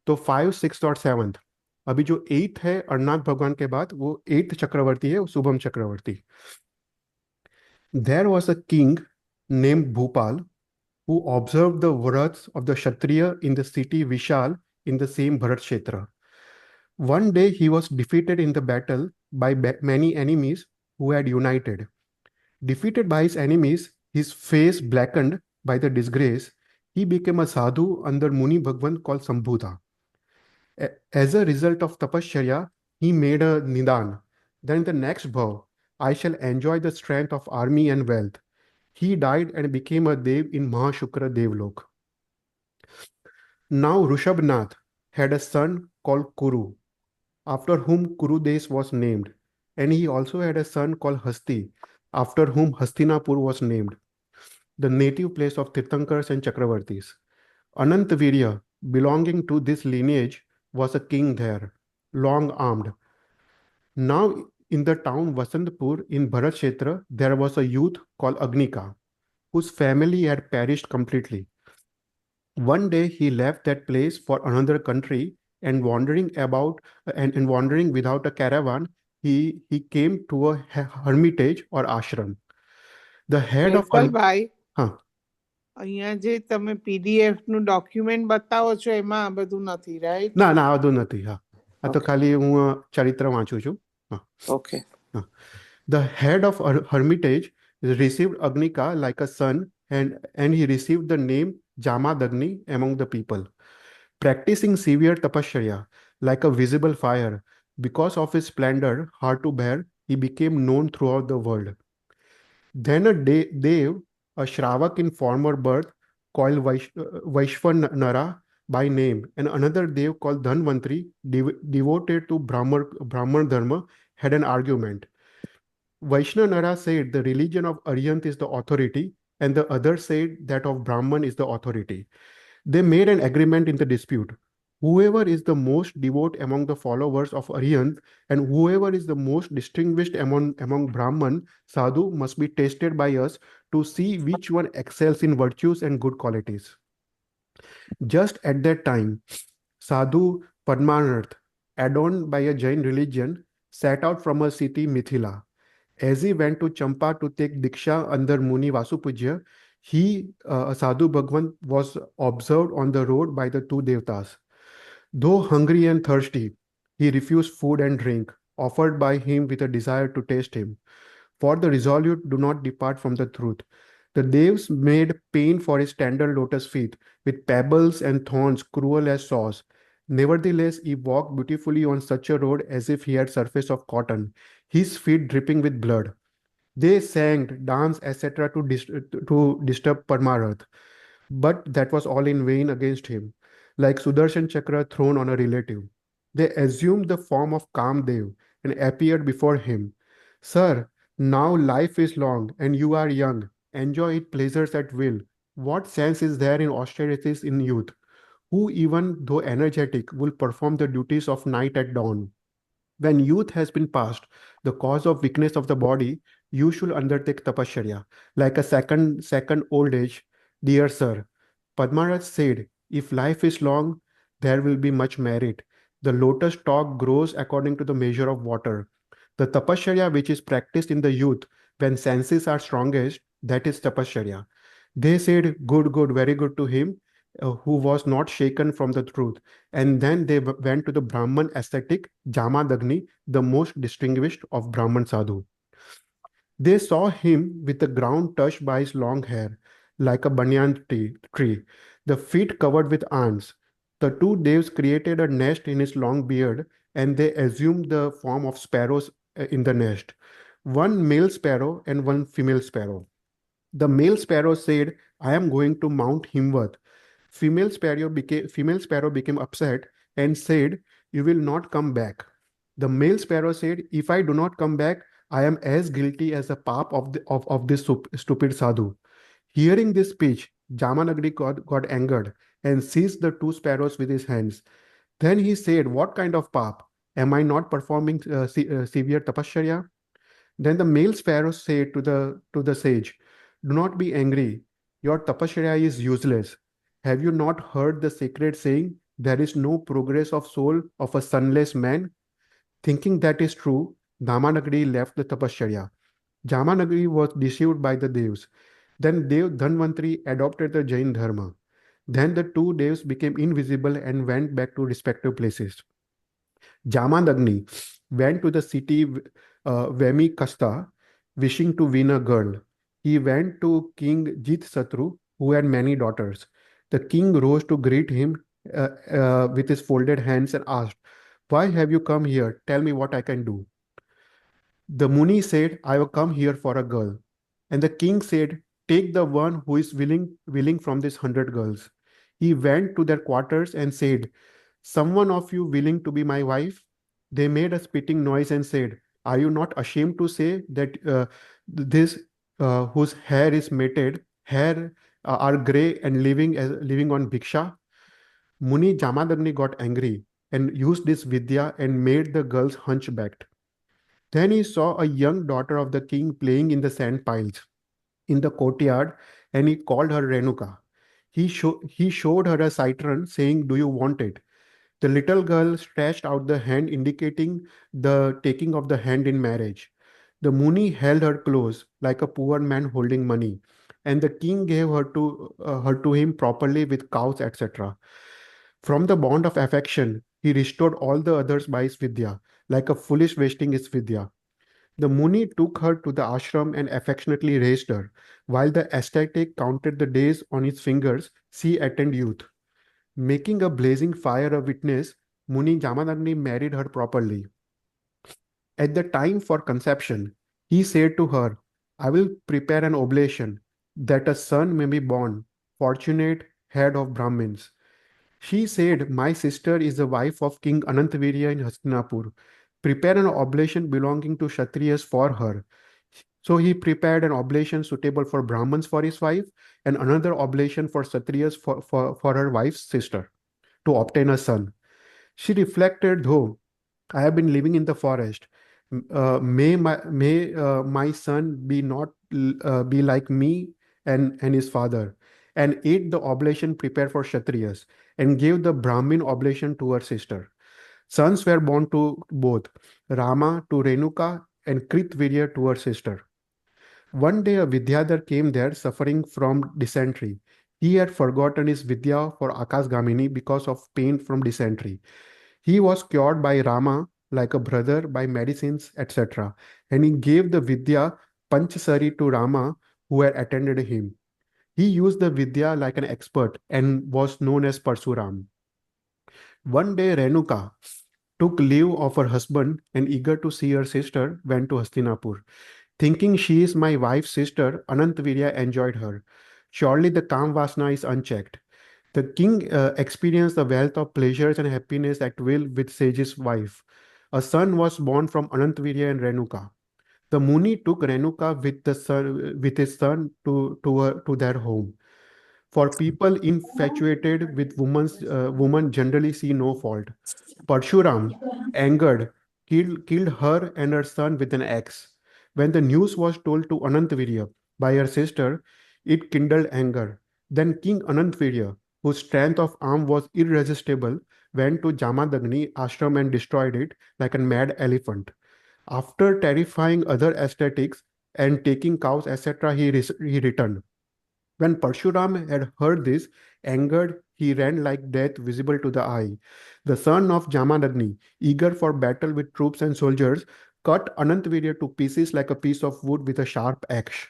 S1: तो 5, 6 और 7, अभी जो 8th है अरनाथ भगवान के बाद, वो 8th चक्रवर्ती है, वो Shubham Chakravarti. There was a king named Bhupal who observed the vrats of the Kshatriya in the city Vishal in the same Bharat Kshetra. One day he was defeated in the battle by many enemies who had united. Defeated by his enemies, his face blackened by the disgrace, he became a sadhu under Muni Bhagwan called Sambhuta. As a result of tapasya, he made a nidan. Then in the next vow, I shall enjoy the strength of army and wealth. He died and became a dev in Mahashukra Devlok. Now Rushabnath had a son called Kuru, after whom Kurudesh was named, and he also had a son called Hasti, after whom Hastinapur was named, the native place of Tirthankars and Chakravartis. Anantavirya, belonging to this lineage, was a king there, long armed. Now, in the town Vasantpur in Bharat Kshetra, there was a youth called Agnika, whose family had perished completely. One day he left that place for another country and wandering without a caravan, he came to a hermitage or ashram. The head of
S2: વેપલભાઈ,
S1: huh,
S2: અહીંયા જે તમે PDF નું document બતાવો છો એમાં આ બધું નથી, રાઈટ?
S1: ના ના આ બધું નથી. હા, આ તો
S2: Okay.
S1: ખાલી હું ચરિત્ર વાંચું છું. હા.
S2: ઓકે.
S1: હા. The head of hermitage received Agnika like a son, and he received the name Jamadagni among the people. Practicing severe tapasya like a visible fire, because of his splendor, hard to bear, he became known throughout the world. Then a Dev, a Shravak in former birth, called Vaishvanara by name, and another Dev called Dhanvantri, devoted to Brahman Dharma, had an argument. Vaishvanara said the religion of Aryant is the authority, and the other said that of Brahman is the authority. They made an agreement in the dispute. Whoever is the most devout among the followers of Aryant and whoever is the most distinguished among Brahman sadhu must be tested by us to see which one excels in virtues and good qualities. Just at that time, Sadhu Padmanarth, adorned by a Jain religion, set out from a city Mithila. As he went to Champa to take Diksha under Muni Vasupujya, Sadhu Bhagwan, was observed on the road by the two devtas. Though hungry and thirsty, he refused food and drink offered by him with a desire to taste him. For the resolute do not depart from the truth. The Devs made pain for his tender lotus feet with pebbles and thorns cruel as saws. Nevertheless, he walked beautifully on such a road as if he had surface of cotton, his feet dripping with blood. They sang, danced, etc. to disturb Parmarath, but that was all in vain against him, like Sudarshan Chakra thrown on a relative. They assumed the form of Kamdev and appeared before him. Sir, now life is long and you are young. Enjoy its pleasures at will. What sense is there in austerities in youth? Who, even though energetic, will perform the duties of night at dawn? When youth has been past, the cause of weakness of the body, you should undertake tapasya, like a second old age. Dear sir, Padmaraj said, if life is long, there will be much merit. The lotus stalk grows according to the measure of water. The tapasya which is practiced in the youth when senses are strongest, that is tapasya. They said, good, good, very good to him who was not shaken from the truth. And then they went to the Brahman ascetic Jamadagni, the most distinguished of Brahman sadhu. They saw him with the ground touched by his long hair, like a banyan tree, the feet covered with ants. The two devs created a nest in his long beard, and they assumed the form of sparrows in the nest, one male sparrow and one female sparrow. The male sparrow said, I am going to Mount Himvat. Female sparrow became upset and said, you will not come back. The male sparrow said, if I do not come back, I am as guilty as the pap of this stupid sadhu. Hearing this speech, Jamanagri got angered and seized the two sparrows with his hands. Then he said, what kind of pap? Am I not performing severe tapasya? Then the male sparrow said to the sage, do not be angry. Your tapasya is useless. Have you not heard the sacred saying, there is no progress of soul of a sunless man? Thinking that is true, Damanagri left the tapasya. Jamanagri was deceived by the devs. Then Dev Dhanvantri adopted the Jain Dharma. Then the two devs became invisible and went back to respective places. Jamadagni went to the city Vemikasta, wishing to win a girl. He went to King Jitsatru, who had many daughters. The king rose to greet him with his folded hands and asked, why have you come here? Tell me what I can do. The Muni said, I have come here for a girl. And the king said, take the one who is willing from these 100 girls. He went to their quarters and said, someone of you willing to be my wife? They made a spitting noise and said, are you not ashamed to say that this whose hair is matted, hair are gray and living on bhiksha? Muni Jamadagni got angry. and used this vidya and made the girls hunchbacked. Then he saw a young daughter of the king playing in the sand piles in the courtyard, and he called her Renuka. He showed her a citron, saying, "Do you want it?" The little girl stretched out the hand, indicating the taking of the hand in marriage. The Muni held her close, like a poor man holding money, and the king gave her to him properly with cows, etc. From the bond of affection, he restored all the others by his vidya, like a foolish wasting his vidya. The Muni took her to the ashram and affectionately raised her. While the ascetic counted the days on his fingers, she attained youth. Making a blazing fire a witness, Muni Jamadagni married her properly. At the time for conception, he said to her, "I will prepare an oblation that a son may be born, fortunate head of Brahmins." She said, "My sister is the wife of King Anantavirya in Hastinapur. Prepare an oblation belonging to Kshatriyas for her." So he prepared an oblation suitable for Brahmins for his wife and another oblation for Kshatriyas for her wife's sister to obtain a son. She reflected, though I have been living in the forest. May my son be not be like me and his father, and ate the oblation prepared for Kshatriyas, and gave the Brahmin oblation to her sister. Sons were born to both, Rama to Renuka and Kritvirya to her sister. One day a Vidyadhar came there suffering from dysentery. He had forgotten his Vidya for Akasgamini because of pain from dysentery. He was cured by Rama like a brother by medicines, etc. And he gave the Vidya Panchasari to Rama who had attended him. He used the Vidya like an expert and was known as Parsuram. One day Renuka took leave of her husband and eager to see her sister went to Hastinapur. Thinking she is my wife's sister, Anantavirya enjoyed her. Surely the Kam Vasana is unchecked. The king experienced the wealth of pleasures and happiness at will with Sage's wife. A son was born from Anantavirya and Renuka. The Muni took Renuka with his son to their home. For people infatuated with women generally see no fault. Parshuram, angered, killed her and her son with an axe. When the news was told to Anantavirya by her sister, it kindled anger. Then King Anantavirya, whose strength of arm was irresistible, went to Jamadagni ashram and destroyed it like a mad elephant. After terrifying other ascetics and taking cows, etc., he returned. When Parshuram had heard this, angered, he ran like death visible to the eye. The son of Jamadagni, eager for battle with troops and soldiers, cut Anantavirya to pieces like a piece of wood with a sharp axe.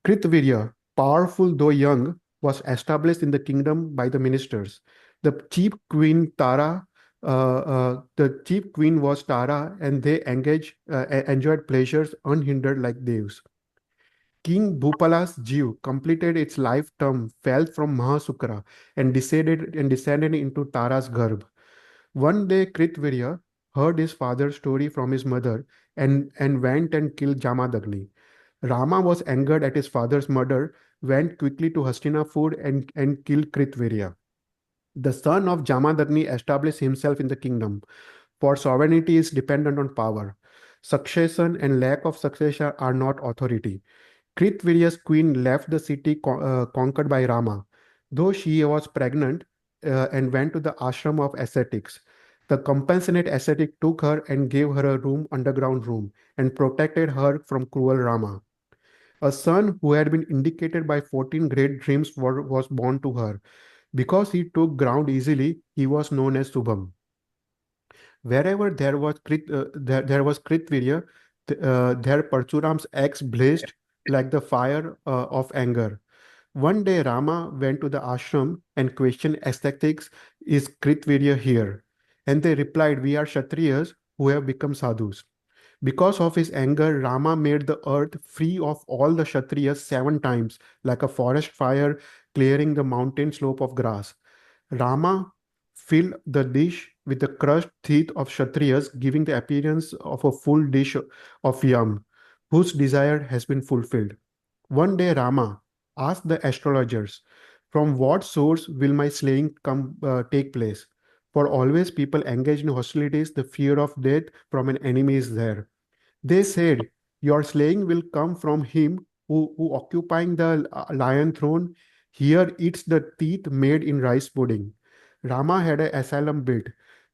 S1: Kritvirya, powerful though young, was established in the kingdom by the ministers. The chief queen Tara, the chief queen was Tara, and they enjoyed pleasures unhindered like devs. King Bhupala's Jeev completed its life term, fell from Mahasukra, and descended into Tara's garb. One day, Kritvirya heard his father's story from his mother and went and killed Jamadagni. Rama was angered at his father's murder, went quickly to Hastinapur and killed Kritvirya. The son of Jamadagni established himself in the kingdom, for sovereignty is dependent on power. Succession and lack of succession are not authority. Kritvirya's queen left the city conquered by Rama, though she was pregnant and went to the ashram of ascetics. The compassionate ascetic took her and gave her a room, underground room, and protected her from cruel Rama. A son who had been indicated by 14 great dreams was born to her. Because he took ground easily, he was known as Subham. Wherever there was Kritvirya, there Parchuram's axe blazed like the fire of anger. One day Rama went to the ashram and questioned ascetics, "Is Kritvirya here?" And they replied, "We are Kshatriyas who have become sadhus." Because of his anger, Rama made the earth free of all the Kshatriyas 7 times, like a forest fire clearing the mountain slope of grass. Rama filled the dish with the crushed teeth of Kshatriyas, giving the appearance of a full dish of yam, whose desire has been fulfilled. One day Rama asked the astrologers, "From what source will my slaying take place?" For always people engaged in hostilities, the fear of death from an enemy is there. They said, your slaying will come from him who occupying the lion throne here eats the teeth made in rice pudding. Rama had an asylum built,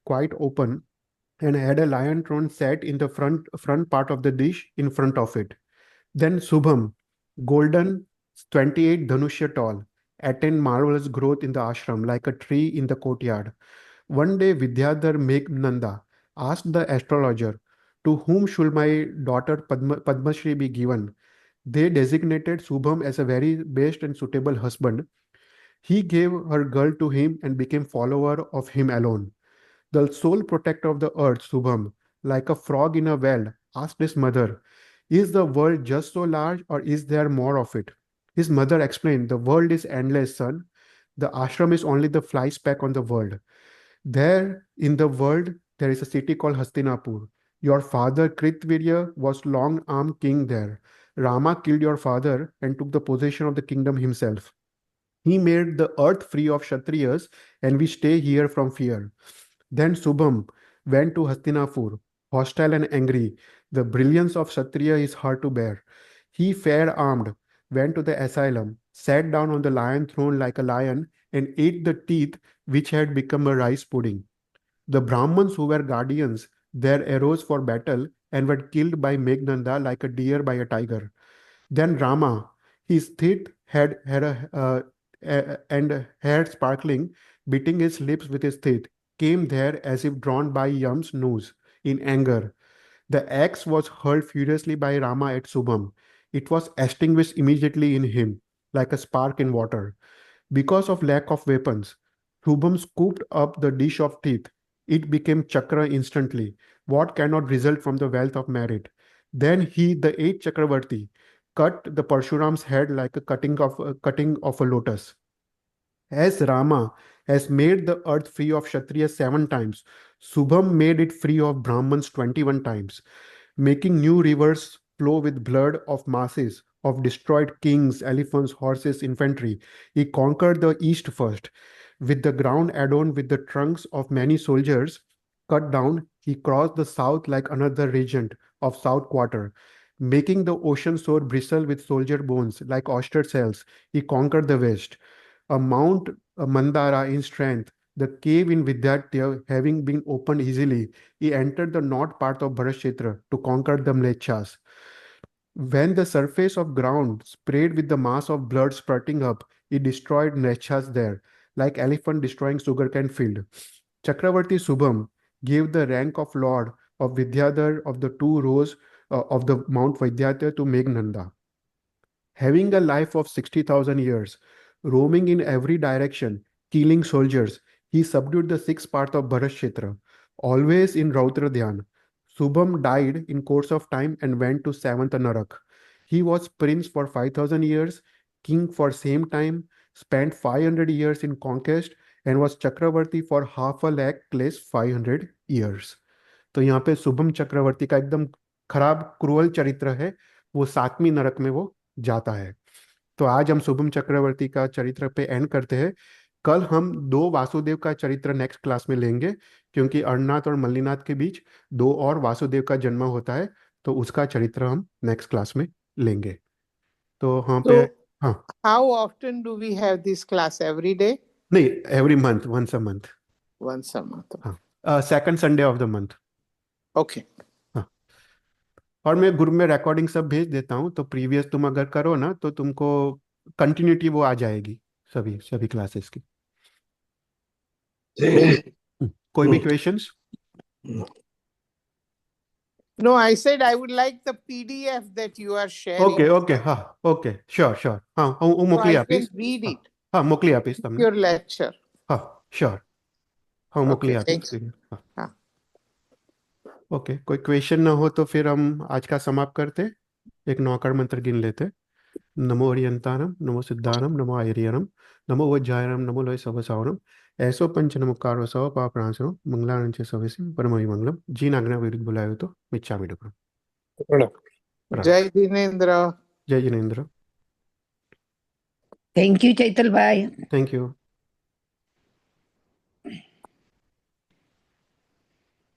S1: quite open, and had a lion throne set in the front part of the dish in front of it. Then Subham, golden 28 Dhanushya tall, attained marvelous growth in the ashram like a tree in the courtyard. One day Vidyadhar Meghnanda asked the astrologer, to whom should my daughter Padmashri be given? They designated Subham as a very best and suitable husband. He gave her girl to him and became follower of him alone. The sole protector of the earth, Subham, like a frog in a well, asked his mother, is the world just so large or is there more of it? His mother explained, the world is endless, son. The ashram is only the fly speck on the world. There in the world, there is a city called Hastinapur. Your father Kritvirya was long-armed king there. Rama killed your father and took the possession of the kingdom himself. He made the earth free of Kshatriyas, and we stay here from fear. Then Subham went to Hastinapur, hostile and angry. The brilliance of Kshatriya is hard to bear. He, fair armed, went to the asylum, sat down on the lion throne like a lion, and ate the teeth which had become a rice pudding. The Brahmins who were guardians there arose for battle and were killed by Meghnanda like a deer by a tiger. Then Rama, his teeth and hair sparkling, beating his lips with his teeth, came there as if drawn by Yam's nose in anger. The axe was hurled furiously by Rama at Subham. It was extinguished immediately in him, like a spark in water. Because of lack of weapons, Shubham scooped up the dish of teeth. It became chakra instantly. What cannot result from the wealth of merit? Then he, the eighth Chakravarti, cut the Parshuram's head like a cutting of a lotus. As Rama has made the earth free of Kshatriya 7 times, Subham made it free of Brahmins 21 times, making new rivers flow with blood of masses of destroyed kings, elephants, horses, infantry. He conquered the east first. With the ground adorned with the trunks of many soldiers cut down, he crossed the south like another regent of south quarter. Making the ocean shore bristle with soldier bones like oyster shells, he conquered the west. A Mount Mandara in strength, the cave in Vidyatya having been opened easily, he entered the north part of Bharat to conquer the Mlechas. When the surface of ground sprayed with the mass of blood spurting up, he destroyed Mlechas there, like elephant destroying sugarcane field. Chakravarti Subham gave the rank of Lord of Vidyadhar of the 2 rows of the Mount Vidyatya to Meghnanda. Having a life of 60,000 years, roaming in every direction, killing soldiers, he subdued the 6th part of Bharat always in Rautra Dhyan. Subham died in course of time and went to 7th Narak. He was prince for 5,000 years, king for same time, spent 500 years in conquest, and was Chakravarti for half a lakh plus 500 years. तो यहाँ पे शुभम चक्रवर्ती का एकदम खराब cruel चरित्र है, वो 7वीं नरक में वो जाता है. तो आज हम शुभम चक्रवर्ती का चरित्र पे एंड करते हैं. कल हम 2 वासुदेव का चरित्र नेक्स्ट क्लास में लेंगे, क्योंकि अरनाथ और मल्लीनाथ के बीच 2 और वासुदेव का जन्म होता है, तो उसका चरित्र हम नेक्स्ट क्लास में लेंगे. तो हाँ पे
S2: So,
S1: हाँ
S2: how often do we have this class? Every day?
S1: नहीं, every month, once a month.
S2: Once a month.
S1: हाँ, second Sunday of the month.
S2: Okay.
S1: हाँ, और मैं ग्रुप में रिकॉर्डिंग सब भेज देता हूँ, तो प्रीवियस तुम अगर करो ना तो तुमको कंटिन्यूटी वो आ जाएगी सभी सभी क्लासेस की. कोई भी questions?
S2: No, I said I would like the PDF that you are sharing.
S1: Okay હા ઓકે શ્યોર હા હું
S2: So
S1: મોકલી
S2: I
S1: આપીશ.
S2: can read it.
S1: હા મોકલી આપીશ તમને.
S2: Your lecture.
S1: હા શ્યોર હા મોકલી
S2: Okay,
S1: આપીશ.
S2: thanks.
S1: हाँ
S2: हाँ.
S1: ओके, कोई क्वेश्चन ना हो तो फिर हम आज का समाप्त करते. एक नौकर मंत्र गिन लेते. नमो हरियंतानम, नमो सिद्धानम, नमो आयरियनम, नमो वज्जायनम, नमो लोय सवसावनम, ऐसो पंच नमोकार सव पापणासनो मंगलानं च सवेसिम परमहि मंगलम. जी नागना विरुद्ध बुलायो तो मिच्छामि दुक्कडम. प्रणाम.
S2: Jai Dinendra.
S1: जय Jinendra.
S4: Thank you, Chaital Bhai.
S1: Thank you.